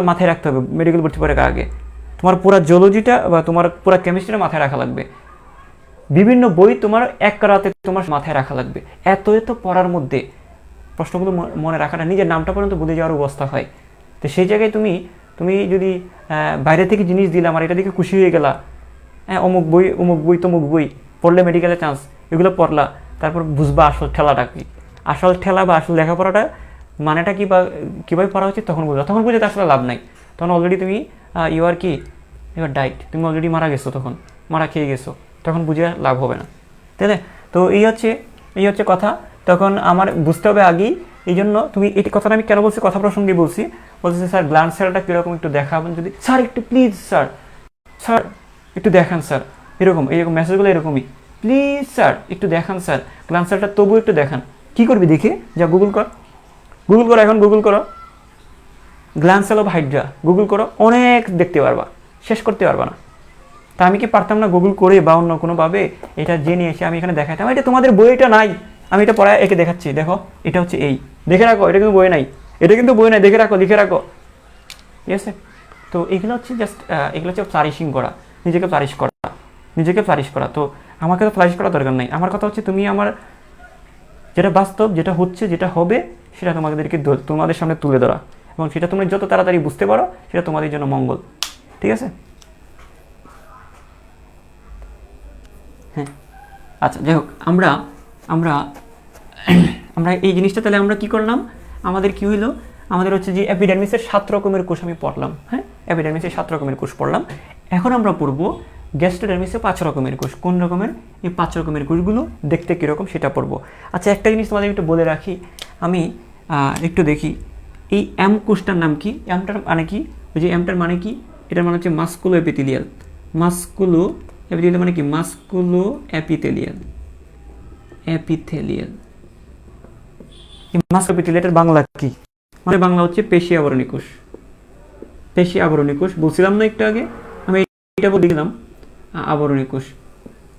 মাথায় রাখতে হবে মেডিকেল ভর্তি পড়ার আগে, তোমার পুরো জিওলজিটা বা তোমার পুরো কেমিস্ট্রিটা মাথায় রাখা লাগবে, বিভিন্ন বই তোমার এক রাতে তোমার মাথায় রাখা লাগবে। এত পড়ার মধ্যে প্রশ্নগুলো মনে রাখাটা, নিজের নামটা পর্যন্ত ভুলে যাওয়ার অবস্থা হয়। তো সেই জায়গায় তুমি যদি বাইরে থেকে জিনিস দিলাম আর এটা দেখে খুশি হয়ে গেলা, হ্যাঁ অমুক বই তমুক বই পড়লে মেডিকেলে চান্স, এগুলো পড়লা, তারপর বুঝবা আসল ঠেলাটা কি, আসল ঠেলা বা আসল লেখাপড়াটা মানেটা কি বা কীভাবে পড়া উচিত, তখন বুঝবা। তখন বুঝে তো আসলে লাভ নাই, তখন অলরেডি তুমি ইউর ডাইট, তুমি অলরেডি মারা গেছো, তখন মারা খেয়ে গেছো, তখন বুঝে লাভ হবে না, তাই। তো এই হচ্ছে কথা। তখন আমার বুঝতে হবে আগেই, এই জন্য তুমি এই কথাটা আমি কেন বলছি, কথা প্রসঙ্গে বলছি স্যার গ্ল্যান্ড সেলটা কীরকম একটু দেখাবেন যদি, স্যার একটু প্লিজ স্যার একটু দেখান স্যার, এরকম মেসেজগুলো এরকমই, প্লিজ স্যার একটু দেখান স্যার গ্ল্যান্ড সেলটা, তবু একটু দেখান। কী করবি দেখে, যা গুগল কর, এখন গুগল করো gland cell of hydra, Google করো, অনেক দেখতে পারবা, শেষ করতে পারবা না। তা আমি কি পারতাম না গুগল করে বা অন্য কোনোভাবে এটা জেনে এসে আমি এখানে দেখাতাম, এটা তোমাদের বইটা নাই, আমি এটা পড়ায় একে দেখাচ্ছি, দেখো এটা হচ্ছে এই, দেখে রাখো, এটা কিন্তু বই নাই, দেখে রাখো, লিখে রাখো, ঠিক আছে। তো এগুলো হচ্ছে জাস্ট, এগুলো হচ্ছে ফ্লারিশিং করা, নিজেকে ফ্লারিশ করা। তো আমাকে তো ফ্লারিশ করা দরকার নাই, আমার কথা হচ্ছে তুমি আমার যেটা বাস্তব, যেটা হচ্ছে, যেটা হবে, সেটা তোমাদের সামনে তুলে ধরা, এবং সেটা তুমি যত তাড়াতাড়ি বুঝতে পারো সেটা তোমাদের জন্য মঙ্গল, ঠিক আছে। হ্যাঁ আচ্ছা, যাই হোক, আমরা এই জিনিসটা তাহলে আমরা কি করলাম, আমাদের কি হইলো, আমাদের হচ্ছে যে এপিডার্মিসের 7 রকমের কোষ আমি পড়লাম, হ্যাঁ এপিডার্মিসের 7 রকমের কোষ পড়লাম। এখন আমরা পড়বো গ্যাস্ট্রোডার্মিসে 5 রকমের কোষ। কোন রকমের? এই 5 রকমের কোষগুলো দেখতে কীরকম সেটা পড়বো। আচ্ছা, একটা জিনিস তোমাদের একটু বলে রাখি, আমি একটু দেখি এই এম কোষটার নাম কি, এমটার মানে কি, ওই যে এমটার মানে কি, এটার মানে হচ্ছে মাস্কুলো এপিথেলিয়াল। মাস্কুলো এপিথেলিয়াল মানে কি, মাস্কুলো এপিথেলিয়াল, মাস্কুলো এপিথেলিয়ালের বাংলা কি, মানে বাংলা হচ্ছে পেশি আবরণী কোষ। পেশি আবরণী কোষ বলছিলাম না একটু আগে, আমি এটা বলে দিলাম আবরণী কোষ।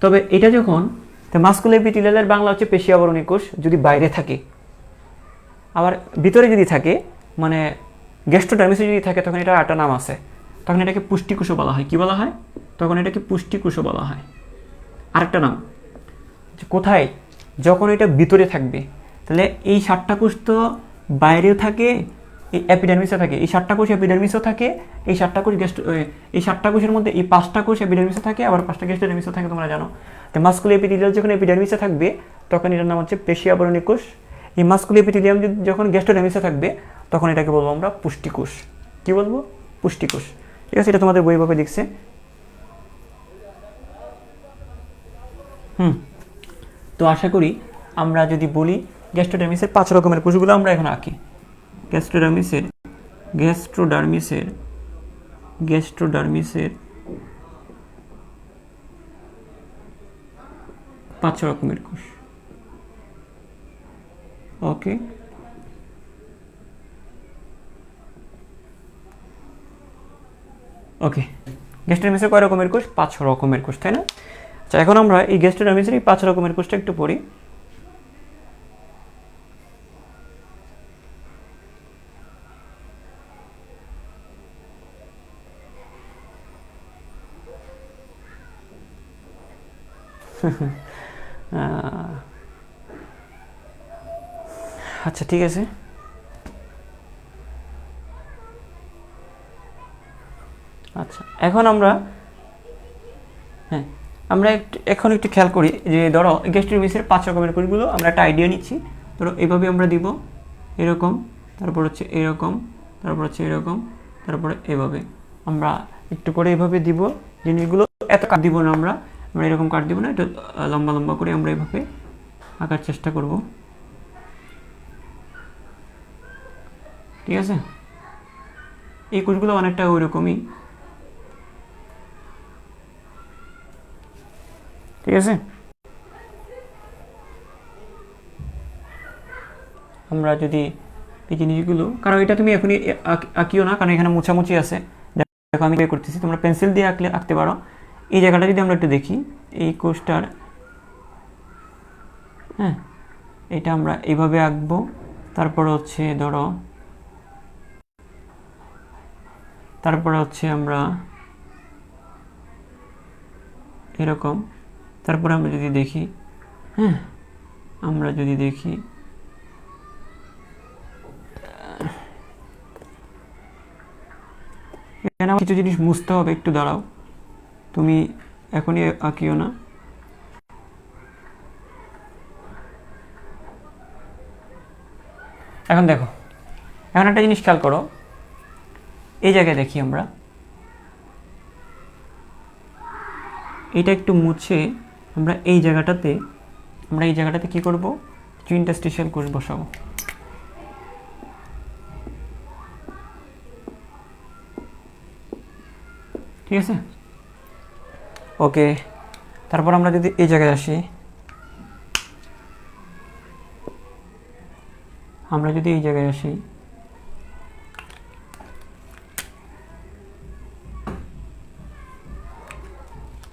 তবে এটা যখন মাস্কুলো এপিথেলিয়ালের বাংলা হচ্ছে পেশি আবরণী কোষ যদি বাইরে থাকে, আবার ভিতরে যদি থাকে মানে গ্যাস্ট্রোডার্মিসে যদি থাকে, তখন এটা একটা নাম আছে, তখন এটাকে পুষ্টিকোষও বলা হয়। কি বলা হয়? তখন এটাকে পুষ্টিকোষও বলা হয়। আরেকটা নাম কোথায়, যখন এটা ভিতরে থাকবে, তাহলে এই 7টা কোষ তো বাইরেও থাকে, এই এপিডার্মিসে থাকে, এই 7টা কোষ এপিডার্মিসও থাকে, এই 7টা কোষ এই 7টা কোষের মধ্যে এই 5টা কোষ এপিডার্মিসে থাকে, আবার 5টা গ্যাস্ট্রোডার্মিসে থাকে, তোমরা জানো। তো মাস্কুলো এপিথেলিয়াল যখন এপিডার্মিসে থাকবে, তখন এটার নাম হচ্ছে পেশি আবরণী কোষ। এই মাস্কুলো এপিথেলিয়াম যখন গ্যাস্ট্রোডার্মিসে থাকবে, তখন এটাকে বলবো আমরা পুষ্টিকোষ। কি বলবো? পুষ্টিকোষ, ঠিক আছে। এটা তোমাদের বইভাবে লিখছে। তো আশা করি আমরা যদি বলি গ্যাস্ট্রোডার্মিসের 5 রকমের কোষগুলো আমরা এখন আঁকি। গ্যাস্ট্রোডার্মিসের 5 রকমের কোষ। ওকে, গ্যাস্ট্রোডার্মিসের কয় রকমের কোষ? 5 রকমের কোষ, তাই না? আচ্ছা, এখন আমরা এই গ্যাস্ট্রোডার্মিসের এই 5 রকমের কোষটা একটু পড়ি। আচ্ছা ঠিক আছে, আচ্ছা এখন আমরা হ্যাঁ আমরা এখন একটু খেয়াল করি যে ধরো গ্যাস্ট্রোডারমিসের 5 রকমের কোষগুলো আমরা একটা আইডিয়া নিচ্ছি। ধরো এভাবে আমরা দিব, এরকম, তারপর হচ্ছে এরকম, তারপর হচ্ছে এরকম, তারপরে এভাবে আমরা একটু করে এভাবে দিব জিনিসগুলো। এত কাট দিব না, আমরা আমরা এরকম কাট দিব না, একটু লম্বা লম্বা করে আমরা এভাবে আঁকার চেষ্টা করব। ঠিক আছে, এই কোষগুলো অনেকটা ওই রকমই। ঠিক আছে, আমরা যদি এই জিনিসগুলো, কারণ এটা তুমি এখনই আঁকিও না, কারণ এখানে মোছামুছি আছে। দেখো আমি করতেছি, তোমরা পেন্সিল দিয়ে আঁকতে পারো। এই জায়গাটা যদি আমরা একটু দেখি, এই কোষটার, হ্যাঁ এটা আমরা এইভাবে আঁকবো। তারপর হচ্ছে ধরো, তারপরে হচ্ছে আমরা এরকম। তারপরে আমরা যদি দেখি, হ্যাঁ আমরা যদি দেখি এখানে আমার কিছু জিনিস মুছতে হবে, একটু দাঁড়াও, তুমি এখনই আঁকিও না। এখন দেখো, এখন একটা জিনিস খেয়াল করো, এই জায়গায় দেখি আমরা এটা একটু মুছে আমরা এই জায়গাটাতে কি করব, কিছু ইন্টারস্টিশিয়াল কোষ বসাবো। ঠিক আছে, ওকে। তারপর আমরা যদি এই জায়গায় আসি,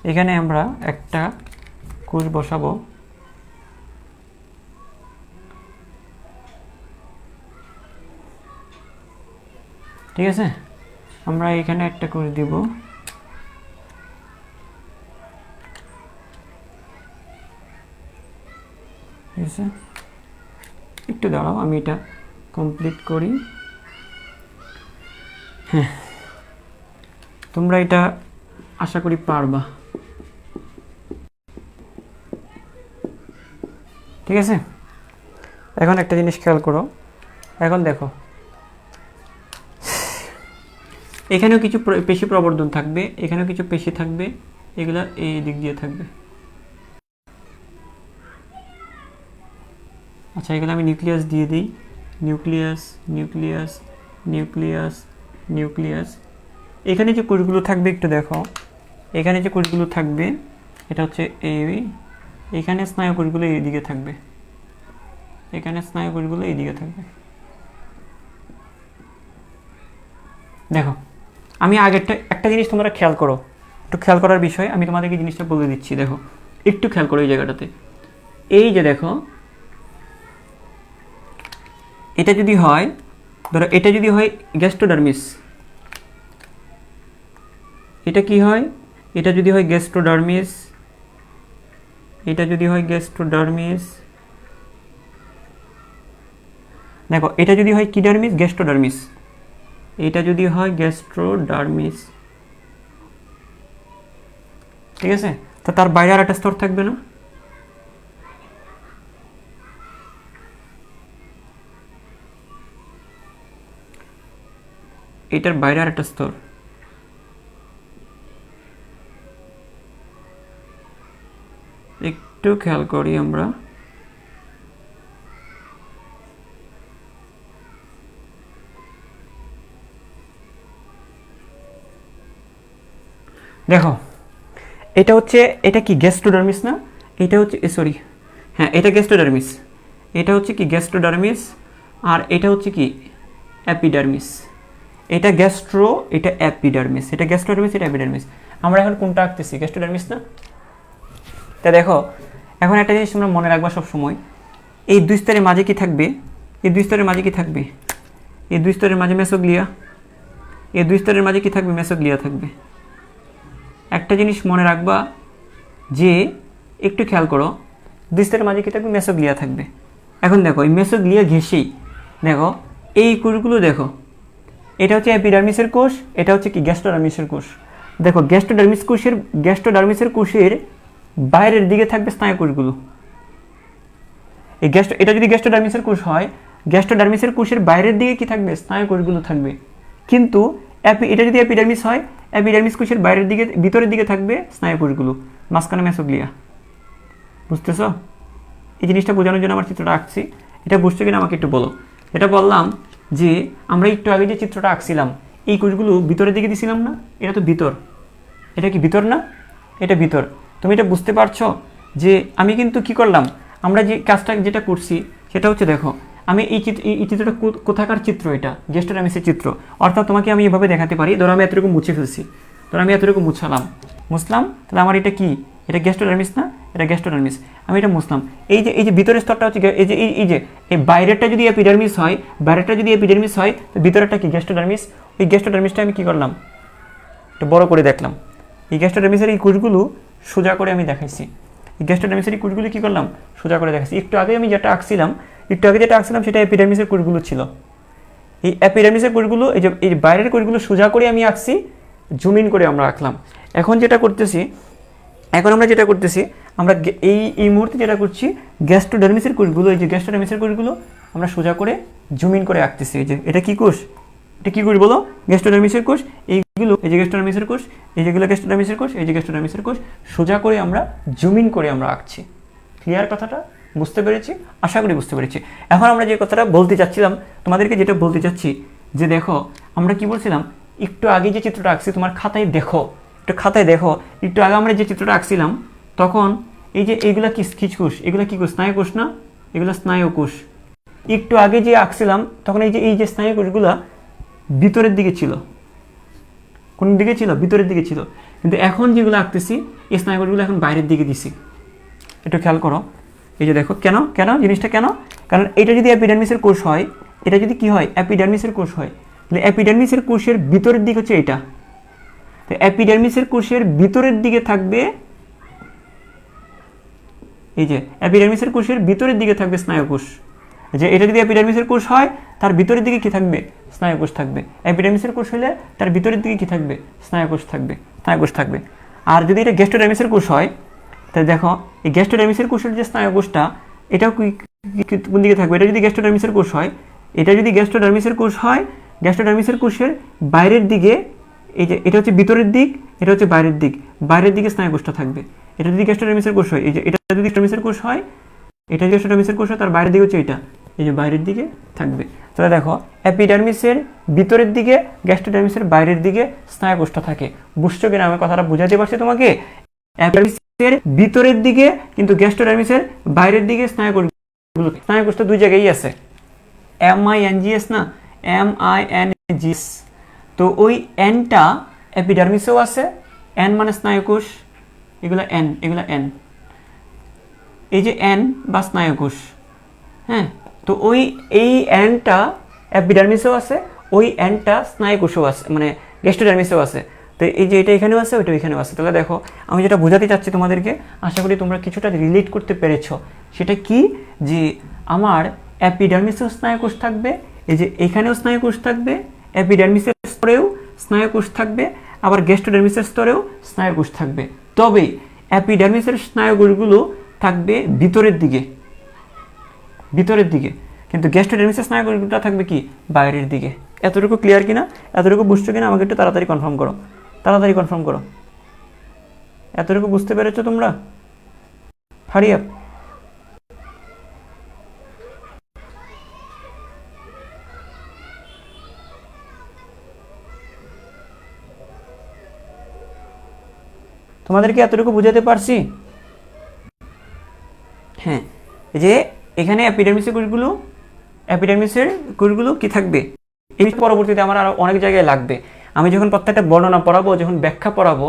এখানে আমরা একটা কোষ বসাবো। ঠিক আছে, আমরা এখানে একটা কোষ দিব। ঠিক আছে, একটু দাঁড়াও, আমি এটা কমপ্লিট করি। হ্যাঁ, তোমরা এটা আশা করি পারবা। ঠিক আছে, এখন একটা জিনিস খেয়াল করো, এখন দেখো এখানেও কিছু পেশি প্রবর্ধন থাকবে, এখানেও কিছু পেশি থাকবে, এগুলা এই দিক দিয়ে থাকবে। আচ্ছা, এগুলো আমি নিউক্লিয়াস দিয়ে দিই, নিউক্লিয়াস নিউক্লিয়াস নিউক্লিয়াস নিউক্লিয়াস। এখানে যে কোষগুলো থাকবে একটু দেখো, এখানে যে কোষগুলো থাকবে এটা হচ্ছে এখানে স্নায়ু কোষগুলো এইদিকে থাকবে, এখানে স্নায়ু কোষগুলো এইদিকে থাকবে। দেখো আমি আগেরটা একটা জিনিস তোমরা খেয়াল করো, একটু খেয়াল করার বিষয়, আমি তোমাদেরকে জিনিসটা বলে দিচ্ছি। দেখো একটু খেয়াল করো এই জায়গাটাতে, এই যে দেখো এটা যদি হয়, ধরো এটা যদি হয় গ্যাস্ট্রোডার্মিস, এটা কি হয়, এটা যদি হয় গ্যাস্ট্রোডার্মিস, এটা যদি হয় গ্যাস্ট্রোডার্মিস, দেখো এটা যদি হয় কি ডার্মিস, গ্যাস্ট্রোডার্মিস, এটা যদি হয় গ্যাস্ট্রোডার্মিস। ঠিক আছে, তো তার বাইরে আর একটা স্তর থাকবে না, এটার বাইরে আর একটা স্তর। একটু খেয়াল করি আমরা, দেখো এটা হচ্ছে, এটা কি গ্যাস্ট্রোডার্মিস না, এটা হচ্ছে সরি, হ্যাঁ এটা গ্যাস্ট্রোডার্মিস, এটা হচ্ছে কি গ্যাস্ট্রোডার্মিস, আর এটা হচ্ছে কি অ্যাপিডার্মিস। এটা গ্যাস্ট্রো, এটা অ্যাপিডার্মিস, এটা গ্যাস্ট্রোডার্মিস, এটা অ্যাপিডার্মিস। আমরা এখন কোনটা আঁকতেছি, গ্যাস্ট্রোডার্মিস না? তা দেখো এখন একটা জিনিস তোমরা মনে রাখবা সব সময়, এই দুই স্তরের মাঝে কি থাকবে, এই দুই স্তরের মাঝে কি থাকবে, এই দুই স্তরের মাঝে মেসোগ্লিয়া, এই দুই স্তরের মাঝে কি থাকবে, মেসোগ্লিয়া থাকবে। একটা জিনিস মনে রাখবা যে একটু খেয়াল করো, ডিস্কের মাঝে কি থাকবে? মেসোগ্লিয়া থাকবে। এখন দেখো এই মেসোগ্লিয়া ঘেঁষেই দেখো এই কোষগুলো দেখো, এটা হচ্ছে এপিডার্মিসের কোষ, এটা হচ্ছে কি গ্যাস্ট্রোডার্মিসের কোষ। দেখো গ্যাস্ট্রোডার্মিসের কোষের বাইরের দিকে থাকবে স্নায়ু কোষগুলো। এটা যদি গ্যাস্ট্রোডার্মিসের কোষ হয়, গ্যাস্ট্রোডার্মিসের কোষের বাইরের দিকে কি থাকবে? স্নায়ু কোষগুলো থাকবে। কিন্তু এটা যদি এপিডার্মিস হয়, এপিডার্মিস কোষের বাইরের দিকে ভিতরের দিকে থাকবে স্নায়ু কোষগুলো, মাঝখানে মেসোগ্লিয়া। বুঝতেছো? এই জিনিসটা বোঝানোর জন্য আমার চিত্রটা আঁকছি। এটা বুঝছো কিনা আমাকে একটু বলো। এটা বললাম যে আমরা একটু আগে যে চিত্রটা আঁকছিলাম, এই কোষগুলো ভিতরের দিকে দিছিলাম না? এটা তো ভিতর, এটা কি ভিতর না? এটা ভিতর। তুমি এটা বুঝতে পারছো যে আমি কিন্তু কি করলাম, আমরা যে কাজটা যেটা করছি সেটা হচ্ছে দেখো, আমি এই চিত্রটা কোথাকার চিত্র? এটা গ্যাস্ট্রোডার্মিসের চিত্র। অর্থাৎ তোমাকে আমি এভাবে দেখাতে পারি, ধরো আমি এতটুকু মুছে ফেলছি, ধরো আমি এতটুকু মুছলাম, তাহলে আমার এটা কি? এটা গ্যাস্ট্রোডার্মিস না? এটা গ্যাস্ট্রোডার্মিস। আমি এটা মুছলাম। এই যে ভিতরের স্তরটা হচ্ছে এই বাইরেরটা যদি এপিডার্মিস হয়, তো ভিতরেরটা কি? গ্যাস্ট্রোডার্মিস। ওই গ্যাস্ট্রোডার্মিসটা আমি কি করলাম? একটু বড় করে দেখলাম। এই গ্যাস্ট্রোডার্মিসের এই কোষগুলো সোজা করে আমি দেখাইছি। এই গ্যাস্ট্রোডার্মিসের এই কোষগুলো কি করলাম? সোজা করে দেখাইছি। একটু আগে যেটা আঁকছিলাম সেটা এপিডার্মিসের কোষগুলো ছিল। এই এপিডার্মিসের কোষগুলো এই বাইরের কোষগুলো সোজা করে আমি আঁকছি, জুম ইন করে আমরা আঁকলাম। এখন আমরা যেটা করতেছি আমরা এই মুহূর্তে যেটা করছি, গ্যাস্ট্রোডার্মিসের কোষগুলো, এই যে গ্যাস্ট্রোডার্মিসের কোষগুলো আমরা সোজা করে জুম ইন করে আঁকতেছি। এই যে এটা কি কোষ? এটা কি কোষ বলো? গ্যাস্ট্রোডার্মিসের কোষ। এইগুলো এই যে গ্যাস্ট্রোডার্মিসের কোষ, এই যেগুলো গ্যাস্ট্রোডার্মিসের কোষ, এই যে গ্যাস্ট্রোডার্মিসের কোষ, সোজা করে আমরা জুম ইন করে আমরা আঁকছি। ক্লিয়ার কথাটা? বুঝতে পেরেছি? আশা করি বুঝতে পেরেছি। এখন আমরা যে কথাটা বলতে চাচ্ছিলাম, তোমাদেরকে যেটা বলতে চাচ্ছি যে দেখো, আমরা কি বলছিলাম, একটু আগে যে চিত্রটা আঁকছি, তোমার খাতায় দেখো, একটু আগে আমরা যে চিত্রটা আঁকছিলাম, তখন এই যে এইগুলা কি কোষ? এগুলা কি কোষ? স্নায়ু কোষ না? এগুলো স্নায়ু কোষ। একটু আগে যে আঁকছিলাম তখন এই যে স্নায়ু কোষগুলা ভিতরের দিকে ছিল। কোন দিকে ছিল? ভিতরের দিকে ছিল। কিন্তু এখন যেগুলো আঁকতেছি, এই স্নায়ু কোষগুলো এখন বাইরের দিকে দিছি। একটু খেয়াল করো, এই যে দেখো কেন জিনিসটা কেন? কারণ এটা যদি এপিডার্মিসের কোষ হয়, এটা যদি কি হয়? এপিডার্মিসের কোষ হয়, তাহলে এপিডার্মিসের কোষের ভিতরের দিক হচ্ছে এটা। তো এপিডার্মিসের কোষের ভিতরের দিকে থাকবে, এই যে এপিডার্মিসের কোষের ভিতরের দিকে থাকবে স্নায়ু কোষ। যে এটা যদি এপিডার্মিসের কোষ হয়, তার ভিতরের দিকে কি থাকবে? স্নায়ু কোষ থাকবে। এপিডার্মিসের কোষ হলে তার ভিতরের দিকে কি থাকবে? স্নায়ু কোষ থাকবে। আর যদি এটা গ্যাস্ট্রোডার্মিসের কোষ হয়, তাহলে দেখো এই গ্যাস্ট্রোডার্মিসের কোষের যে স্নায়ু কোষটা, এটাও কোন দিকে থাকবে? এটা যদি গ্যাস্ট্রোডার্মিসের কোষ হয়, গ্যাস্ট্রোডার্মিসের কোষের বাইরের দিকে, এই যে এটা হচ্ছে ভিতরের দিক, এটা হচ্ছে বাইরের দিকে স্নায়ু কোষটা থাকবে। এটা যদি গ্যাস্ট্রোডার্মিসের কোষ হয়, এই যে এটা যদি গ্যাস্ট্রোডার্মিসের কোষ হয়, তার বাইরের দিকে হচ্ছে এটা, এই যে বাইরের দিকে থাকবে। তাহলে দেখো এপিডার্মিসের ভিতরের দিকে, গ্যাস্ট্রোডার্মিসের বাইরের দিকে স্নায়ু কোষটা থাকে। বুঝছো কিনা আমি কথাটা বুঝাতে পারছি তোমাকে? এপিডার্মিসের ভিতরের দিকে কিন্তু গ্যাস্ট্রোডার্মিসের বাইরের দিকে স্নায়ু কোষটা দুই জায়গায় আছে। MINGS না, MINGS। তো ওই এনটা এপিডার্মিসেও আছে, এন মানে স্নায়ু কোষ, এগুলো এন, এই যে এন বা স্নায়ু কোষ। হ্যাঁ, তো এই এনটা এপিডার্মিসেও আছে, ওই এনটা স্নায়ু কোষেও আছে, মানে গ্যাস্ট্রোডার্মিসেও আছে। তো এই যে এটা এখানেও আছে, ওইটা এখানেও আছে। তাহলে দেখো আমি যেটা বোঝাতে চাচ্ছি তোমাদেরকে, আশা করি তোমরা কিছুটা রিলেট করতে পেরেছো। সেটা কি? যে আমার এপিডার্মিসেও স্নায়ু কোষ থাকবে, এই যে এখানেও স্নায়ু কোষ থাকবে, এপিডার্মিসের স্তরেও স্নায়ু কোষ থাকবে, আবার গ্যাস্ট্রোডার্মিসের স্তরেও স্নায়ু কোষ থাকবে। তবে এপিডার্মিসের স্নায়ু কোষগুলো থাকবে ভিতরের দিকে, কিন্তু গ্যাস্ট্রোডার্মিসের স্নায়ু কোষগুলো থাকবে কি? বাইরের দিকে। এতটুকু ক্লিয়ার কিনা? এতটুকু বুঝছো কিনা? আমাকে একটু তাড়াতাড়ি কনফার্ম করো। এতটুকু বুঝতে পেরেছো তোমরা? Hurry up. তোমাদেরকে এতটুকু বুঝাতে পারছি? হ্যাঁ, যে এখানে এপিডার্মিসের কোষগুলো কি থাকবে? এই পরবর্তীতে আমার আরো অনেক জায়গায় লাগবে। আমি যখন প্রত্যেকটা বর্ণনা পড়াবো, যখন ব্যাখ্যা পড়াবো,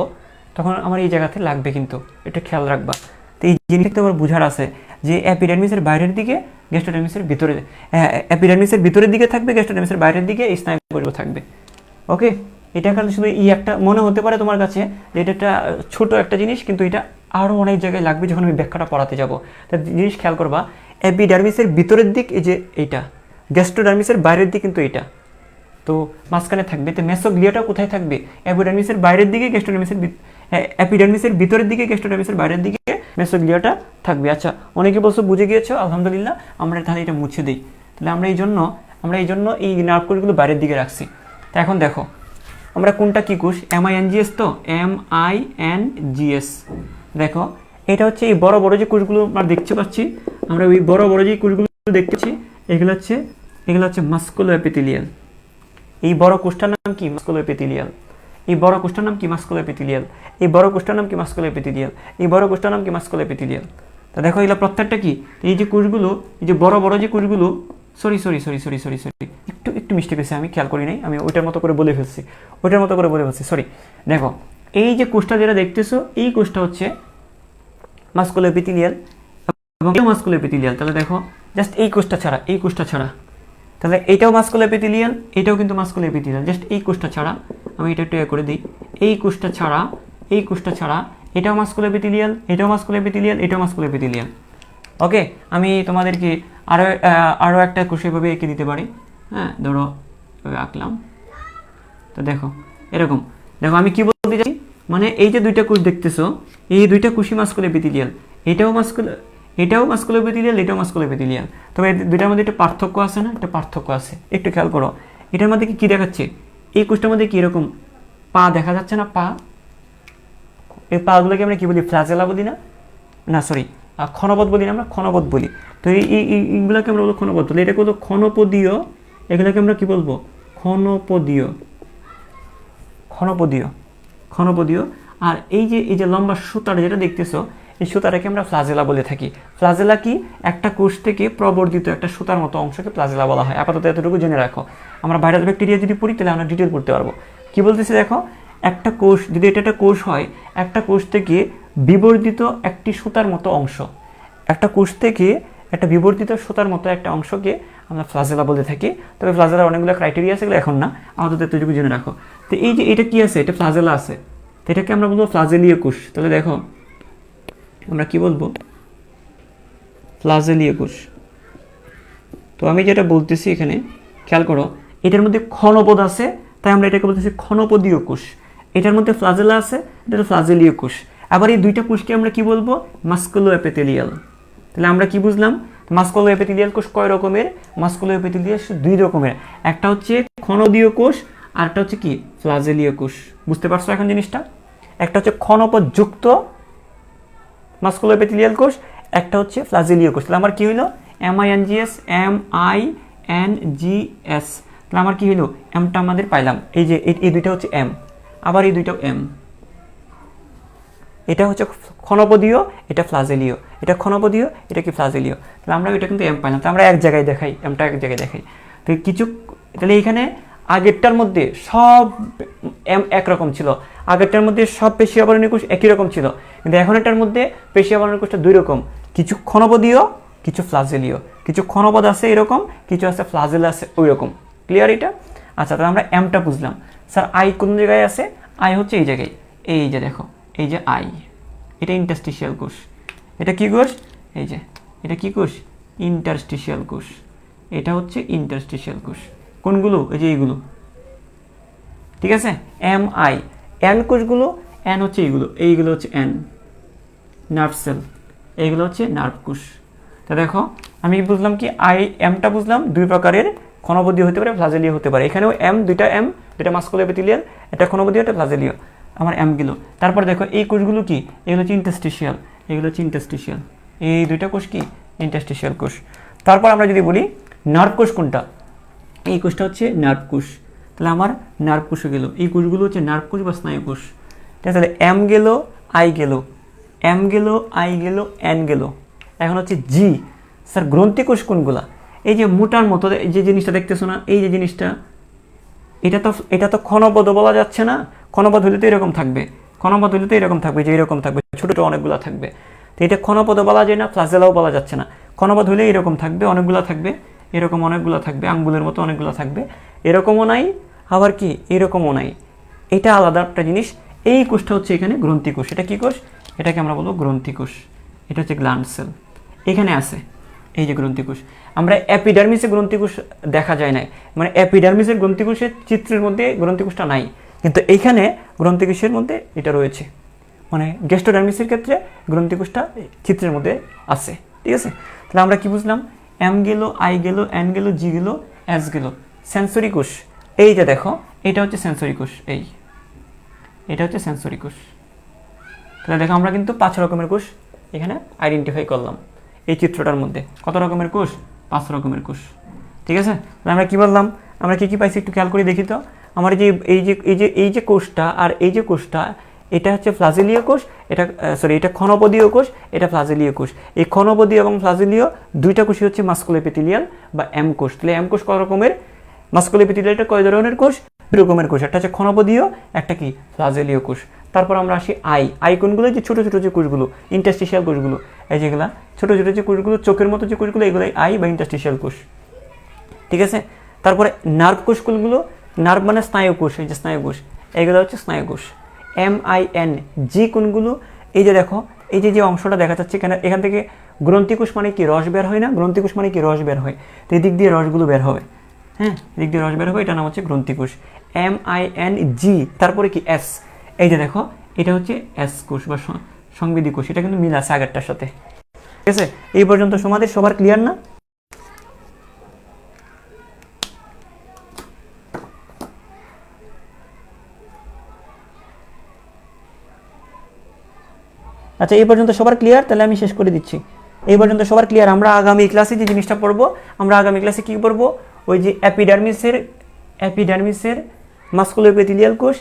তখন আমার এই জায়গাতে লাগবে, কিন্তু এটা খেয়াল রাখবা। তো এই জিনিসটা তোমার বুঝার আছে যে এপিডার্মিসের বাইরের দিকে, গ্যাস্ট্রোডার্মিসের ভিতরে, এপিডার্মিসের ভিতরের দিকে থাকবে, গ্যাস্ট্রোডার্মিসের বাইরের দিকে এই স্নায়ু কোষগুলো থাকবে। ওকে, এটা খালি শুধু একটা মনে হতে পারে তোমার কাছে যে এটা একটা ছোট একটা জিনিস, কিন্তু এটা আরও অনেক জায়গায় লাগবে যখন আমি ব্যাখ্যাটা পড়াতে যাব। তা জিনিস খেয়াল করবা, এপিডার্মিসের ভিতরের দিক এই যে এইটা, গ্যাস্ট্রোডার্মিসের বাইরের দিক কিন্তু এইটা, তো মাঝখানে থাকবে। তো মেসোগ্লিয়াটা কোথায় থাকবে? এপিডার্মিসের বাইরের দিকে, এপিডার্মিসের ভিতরের দিকে, গ্যাস্ট্রোডার্মিসের বাইরের দিকে মেসোগ্লিয়াটা থাকবে। আচ্ছা, অনেকে বলছো বুঝে গিয়েছো, আলহামদুলিল্লাহ। আমরা তাহলে এটা মুছে দিই। তাহলে আমরা এই জন্য এই নার্ভ কোষগুলো বাইরের দিকে রাখছি। তো এখন দেখো আমরা কোনটা কি কোষ, MINGS, তো MINGS। দেখো এটা হচ্ছে এই বড় বড় যে কোষগুলো আমরা দেখতে পাচ্ছি, আমরা ওই বড় বড় যে কোষগুলো দেখতেছি, এগুলো হচ্ছে মাস্কুলো এপিথেলিয়াল। এই বড় কোষটার নাম কি? মাস্কুলো এপিথেলিয়াল। এই বড় কোষটার নাম কি? মাস্কুলো এপিথেলিয়াল। এই বড় কোষটার নাম কি? মাস্কুলো এপিথেলিয়াল। এই বড় কোষটার নাম কি? মাস্কুলো এপিথেলিয়াল। তা দেখো এগুলো প্রত্যেকটা কি, এই যে কোষগুলো, এই যে বড় বড় যে কোষগুলো, সরি, একটু মিস্টেক হয়েছে, আমি খেয়াল করি নাই, আমি ওইটার মতো করে বলে ফেলছি, সরি। দেখো এই যে কোষটা যেটা দেখতেছো, এই কোষটা হচ্ছে মাস্কুলো এপিথেলিয়াল এবং মাস্কুলো এপিথেলিয়াল। তাহলে দেখো জাস্ট এই কোষটা ছাড়া, তাহলে এটাও মাস্কুলো এপিথেলিয়াল, এটাও কিন্তু মাস্কুলো এপিথেলিয়াল, জাস্ট এই কোষটা ছাড়া। আমি এটা একটু করে দিই, এই কোষটা ছাড়া এটাও মাস্কুলো এপিথেলিয়াল, এটাও মাস্কুলো এপিথেলিয়াল, এটাও মাস্কুলো এপিথেলিয়াল। ওকে, আমি তোমাদেরকে আরও একটা কোষ এভাবে এঁকে দিতে পারি। হ্যাঁ, ধরো আঁকলাম। তো দেখো এরকম, দেখো আমি কি বলতে চাই, মানে এই যে দুইটা কোষ দেখতেছো, এই দুইটা কোষই মাস্কুলো এপিথেলিয়াল, এটাও মাস্কুলো এপিথেলিয়াল, এটাও মাস্কুলো এপিথেলিয়াল। তবে দুইটার মধ্যে একটা পার্থক্য আছে না? একটা পার্থক্য আছে, একটু খেয়াল করো। এটার মধ্যে কি দেখাচ্ছে? এই কোষটার মধ্যে কি এরকম পা দেখা যাচ্ছে না? পা, এই পাগুলোকে আমরা কি বলি? ফ্ল্যাজেলা বলি না? না সরি, ক্ষণপদ বলি না? আমরা ক্ষণপদ বলি। তো এইগুলোকে আমরা বলবো ক্ষণপদ বলি। এটাকে বলবো ক্ষণপদীয়, এগুলোকে আমরা কি বলবো? ক্ষণপদীয়। আর এই যে লম্বা সুতাটা যেটা দেখতেছো, এই সুতাটাকে আমরা ফ্লাজেলা বলে থাকি। ফ্লাজেলা কি? একটা কোষ থেকে প্রবর্ধিত একটা সুতার মতো অংশকে ফ্লাজেলা বলা হয়। আপাতত এতটুকু জেনে রাখো। আমরা ভাইরাস ব্যাকটেরিয়া যদি পড়ি তাহলে আমরা ডিটেল পড়তে পারবো। কি বলতেছি দেখো, একটা কোষ যদি এটা একটা কোষ হয়, একটা কোষ থেকে বিবর্ধিত একটি সুতার মতো অংশ, একটা কোষ থেকে একটা বিবর্ধিত সুতার মতো একটা অংশকে আমরা ফ্লাজেলা বলে থাকি। তবে ফ্লাজেলার অনেকগুলো ক্রাইটেরিয়া আছে, এগুলো এখন না, আপাতত এতটুকু জেনে রাখো। তো এই যে এটা কি আছে? এটা ফ্লাজেলা আছে, তো এটাকে আমরা বলবো ফ্লাজেলীয় কোষ। তাহলে দেখো আমরা কি বলবো? ফ্লাজেলীয় কোষ। তো আমি যেটা বলতেছি এখানে খেয়াল করো, এটার মধ্যে ক্ষণপদ আছে, তাই আমরা এটাকে বলতেছি ক্ষণপদীয় কোষ। এটার মধ্যে ফ্লাজেলা আছে, এটা ফ্লাজেলীয় কোষ। আবার এই দুইটা কোষকে আমরা কি বলবো? মাস্কুলো এপিথেলিয়াল। তাহলে আমরা কি বুঝলাম? মাস্কুলো এপিথেলিয়াল কোষ কয় রকমের? মাস্কুলো এপিথেলিয়াল দুই রকমের, একটা হচ্ছে ক্ষণপদীয় কোষ, আর একটা হচ্ছে কি? ফ্লাজেলীয় কোষ। বুঝতে পারছো এখন জিনিসটা? একটা হচ্ছে ক্ষণপদ যুক্ত মাস্কুলো এপিথেলিয়াল কোষ, একটা হচ্ছে ফ্লাজেলীয় কোষ। তাহলে আমার কি হইলো? MINGS, MINGS। তাহলে আমার কি হইলো? এমটা আমাদের পাইলাম, এই যে এই দুইটা হচ্ছে এম, আবার এই দুইটাও এম। এটা হচ্ছে ক্ষণপদীয়, এটা ফ্লাজেলীয়, এটা ক্ষণপদীয়, এটা কি ফ্লাজেলীয়। তাহলে আমরা এটা কিন্তু এম পাইলাম, তো আমরা এক জায়গায় দেখাই, এমটা এক জায়গায় দেখাই। তো তাহলে এইখানে আগেরটার মধ্যে সব এম একরকম ছিল, আগেরটার মধ্যে সব পেশি আবরণী কোষ একই রকম ছিল, কিন্তু এখন এটার মধ্যে পেশি আবরণী কোষটা দুই রকম, কিছু ক্ষণপদীয়, কিছু ফ্লাজেলীয়, কিছু ক্ষণপদ আছে এরকম, কিছু আছে ফ্লাজেলা আছে ওই রকম। ক্লিয়ার এটা? আচ্ছা, তাহলে আমরা এমটা বুঝলাম। স্যার আই কোন জায়গায় আছে? আই হচ্ছে এই জায়গায়, এই যে দেখো, এই যে আই, এটা ইন্টারস্টিশিয়াল কোষ। এটা কি কোষ? এই যে এটা কি কোষ? ইন্টারস্টিশিয়াল কোষ। এটা হচ্ছে ইন্টারস্টিশিয়াল কোষ। কোনগুলো? এই যে এইগুলো, ঠিক আছে? MI, এন কোষগুলো, এন হচ্ছে এইগুলো হচ্ছে এন, নার্ভ সেল, এইগুলো হচ্ছে নার্ভ কোষ। তা দেখো আমি বুঝলাম কি, এমটা বুঝলাম দুই প্রকারের, ক্ষণপদীয় হতে পারে, ফ্লাজেলীয় হতে পারে। এখানেও দুইটা মাস্কুলো এপিথেলিয়াল, এটা ক্ষণপদীয়, এটা ফ্লাজেলীয়, আমার এম গেল। তারপর দেখো এই কোষগুলো কি? এগুলো হচ্ছে ইন্টারস্টিশিয়াল, এগুলো হচ্ছে ইন্টারস্টিশিয়াল, এই দুইটা কোষ কি? ইন্টারস্টিশিয়াল কোষ। তারপর আমরা যদি বলি নার্ভ কোষ কোনটা, এই কোষটা হচ্ছে নার্ভ কোষ। তাহলে আমার নার্ভ কোষও গেল, এই কোষগুলো হচ্ছে নার্ভ কোষ বা স্নায়ু কোষ। ঠিক আছে? তাহলে এম গেল, আই গেল, এম গেল, আই গেল, এন গেল। এখন হচ্ছে জি। স্যার গ্রন্থি কোষ কোনগুলা? এই যে মোটার মতো যে জিনিসটা দেখতেছো না, এই যে জিনিসটা, এটা তো ক্ষণপদ বলা যাচ্ছে না। ক্ষণপদ হইলে তো এরকম থাকবে, ক্ষণপদ হইলে তো এরকম থাকবে, যে এরকম থাকবে, ছোট ছোট অনেকগুলো থাকবে। তো এটা ক্ষণপদ বলা যায় না, ফ্লাজেলাও বলা যাচ্ছে না। ক্ষণপদ হইলে এরকম থাকবে, অনেকগুলো থাকবে, এরকম অনেকগুলো থাকবে, আঙ্গুলের মতো অনেকগুলো থাকবে, এরকমও নাই, আবার কি এরকমও নাই। এটা আলাদা একটা জিনিস। এই কোষটা হচ্ছে এখানে গ্রন্থি কোষ। এটা কি কোষ? এটাকে আমরা বলবো গ্রন্থিকোষ। এটা হচ্ছে গ্ল্যান্ড সেল, এখানে আছে এই যে গ্রন্থিকোষ। আমরা অ্যাপিডার্মিসে গ্রন্থিকোষ দেখা যায় না, মানে অ্যাপিডার্মিসের গ্রন্থিকোষের চিত্রের মধ্যে গ্রন্থিকোষটা নাই, কিন্তু এইখানে গ্রন্থিকোষের মধ্যে এটা রয়েছে, মানে গ্যাস্ট্রোডার্মিসের ক্ষেত্রে গ্রন্থিকোষটা চিত্রের মধ্যে আছে। ঠিক আছে, তাহলে আমরা কি বুঝলাম? এম গেল, আই গেল, এন গেল, জি গেল, এস গেল। সেন্সরি কোষ, এই যে দেখো, এটা হচ্ছে সেন্সরি কোষ, এটা হচ্ছে সেন্সরি কোষ। তাহলে দেখো আমরা কিন্তু 5 রকমের কোষ এখানে আইডেন্টিফাই করলাম এই চিত্রটার মধ্যে। কত রকমের কোষ? 5 রকমের কোষ। ঠিক আছে, তাহলে আমরা কি বললাম? আমরা কি কি পাইছি একটু খেয়াল করে দেখি তো। আমার এই যে কোষটা আর এই যে কোষটা, এটা হচ্ছে ফ্লাজেলীয় কোষ, এটা ক্ষণপদীয় কোষ, এটা ফ্লাজেলীয় কোষ। এই ক্ষণপদীয় এবং ফ্লাজেলীয় দুইটা কোষই হচ্ছে মাস্কুলোএপিথেলিয়াল বা এম কোষ। তাহলে এম কোষ কত রকমের? মাস্কুলোএপিথেলিয়ালটা কয় ধরনের কোষ? 2 রকমের কোষ, একটা হচ্ছে ক্ষণপদীয়, একটা কি ফ্লাজেলীয় কোষ। তারপর আমরা আসি আই কোনগুলো? যে ছোট ছোট যে কোষগুলো, ইন্টারস্টিশিয়াল কোষগুলো, এই যেগুলা ছোট ছোট যে কোষগুলো, চোখের মতো যে কোষগুলো, এগুলোই আই বা ইন্টারস্টিশিয়াল কোষ। ঠিক আছে, তারপরে নার্ভ কোষগুলো, নার্ভ মানে স্নায়ু কোষ, এই যে স্নায়ু কোষ, এগুলো হচ্ছে স্নায়ু কোষ। MIN জি কোনগুলো? এই যে দেখো, এই যে অংশটা দেখা যাচ্ছে এখান থেকে গ্রন্থিকোষ মানে কি রস বের হয় না? গ্রন্থিকোষ মানে কি রস বের হয়, তো এদিক দিয়ে রসগুলো বের হবে। হ্যাঁ, এদিক দিয়ে রস বের হবে, এটা নাম হচ্ছে গ্রন্থিকোষ। MING, তারপরে কি এস, এই যে দেখো, এটা হচ্ছে এস কোষ বা সংবেদী কোষ। এটা কিন্তু মিল আছে আগেরটার সাথে। ঠিক আছে, এই পর্যন্ত তোমাদের সবার ক্লিয়ার না? আচ্ছা, এই পর্যন্ত সবার ক্লিয়ার? তাহলে আমি শেষ করে দিচ্ছি। এই পর্যন্ত সবার ক্লিয়ার? আমরা আগামী ক্লাসে যে জিনিসটা পড়বো, আমরা আগামী ক্লাসে কি পড়বো? ওই যে অ্যাপিডার্মিসের মাস্কুলোএপিথেলিয়াল কোষ,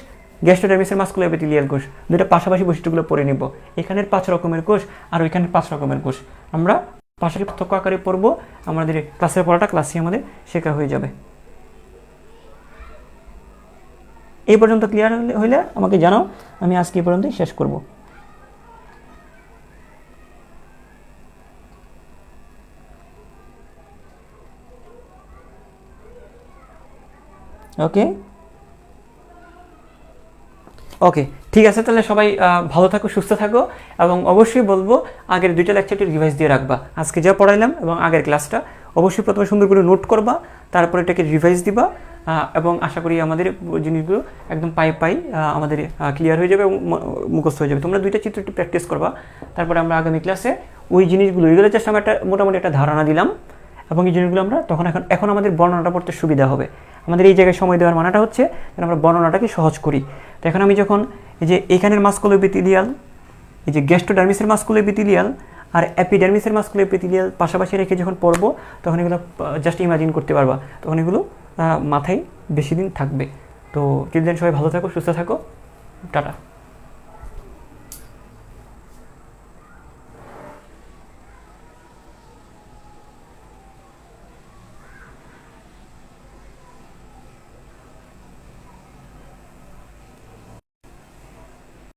গ্যাস্ট্রোডার্মিসের মাস্কুলোএপিথেলিয়াল কোষ, দুটো পাশাপাশি বৈশিষ্ট্যগুলো পড়ে নিব। এখানের 5 রকমের কোষ আর ওইখানের 5 রকমের কোষ আমরা পাশাপাশি পার্থক্য আকারে পড়বো। আমাদের ক্লাসের পড়াটা ক্লাসে আমাদের শেখা হয়ে যাবে। এই পর্যন্ত ক্লিয়ার হইলে আমাকে জানাও, আমি আজকে এই পর্যন্তই শেষ করব। ওকে ওকে, ঠিক আছে। তাহলে সবাই ভালো থাকো, সুস্থ থাকো, এবং অবশ্যই বলবো আগের 2টা লেকচারটি রিভাইজ দিয়ে রাখবা। আজকে যা পড়াইলাম এবং আগের ক্লাসটা অবশ্যই প্রথমে সুন্দর করে নোট করবা, তারপর এটাকে রিভাইজ দিবা, এবং আশা করি আমাদের জিনিসগুলো একদম পাই আমাদের ক্লিয়ার হয়ে যাবে এবং মুখস্থ হয়ে যাবে। তোমরা 2টা চিত্র একটু প্র্যাকটিস করবা, তারপরে আমরা আগামী ক্লাসে ওই জিনিসগুলো, এগুলো জাস্ট আমরা মোটামুটি একটা ধারণা দিলাম, এবং এই জিনিসগুলো আমরা এখন আমাদের বর্ণনাটা পড়তে সুবিধা হবে। আমাদের এই জায়গায় সময় দেওয়ার মানাটা হচ্ছে আমরা বর্ণনাটাকে সহজ করি। তো এখন আমি যখন এই যে এখানের মাস্কুলোএপিথেলিয়াল, এই যে গ্যাস্ট্রোডার্মিসের মাস্কুলোএপিথেলিয়াল আর অ্যাপিডার্মিসের মাস্কুলোএপিথেলিয়াল পাশাপাশি রেখে যখন পড়বো, তখন এগুলো জাস্ট ইমাজিন করতে পারবা, তখন এগুলো মাথায় বেশি দিন থাকবে। তো চিলড্রেন সবাই ভালো থাকো, সুস্থ থাকো, টাটা।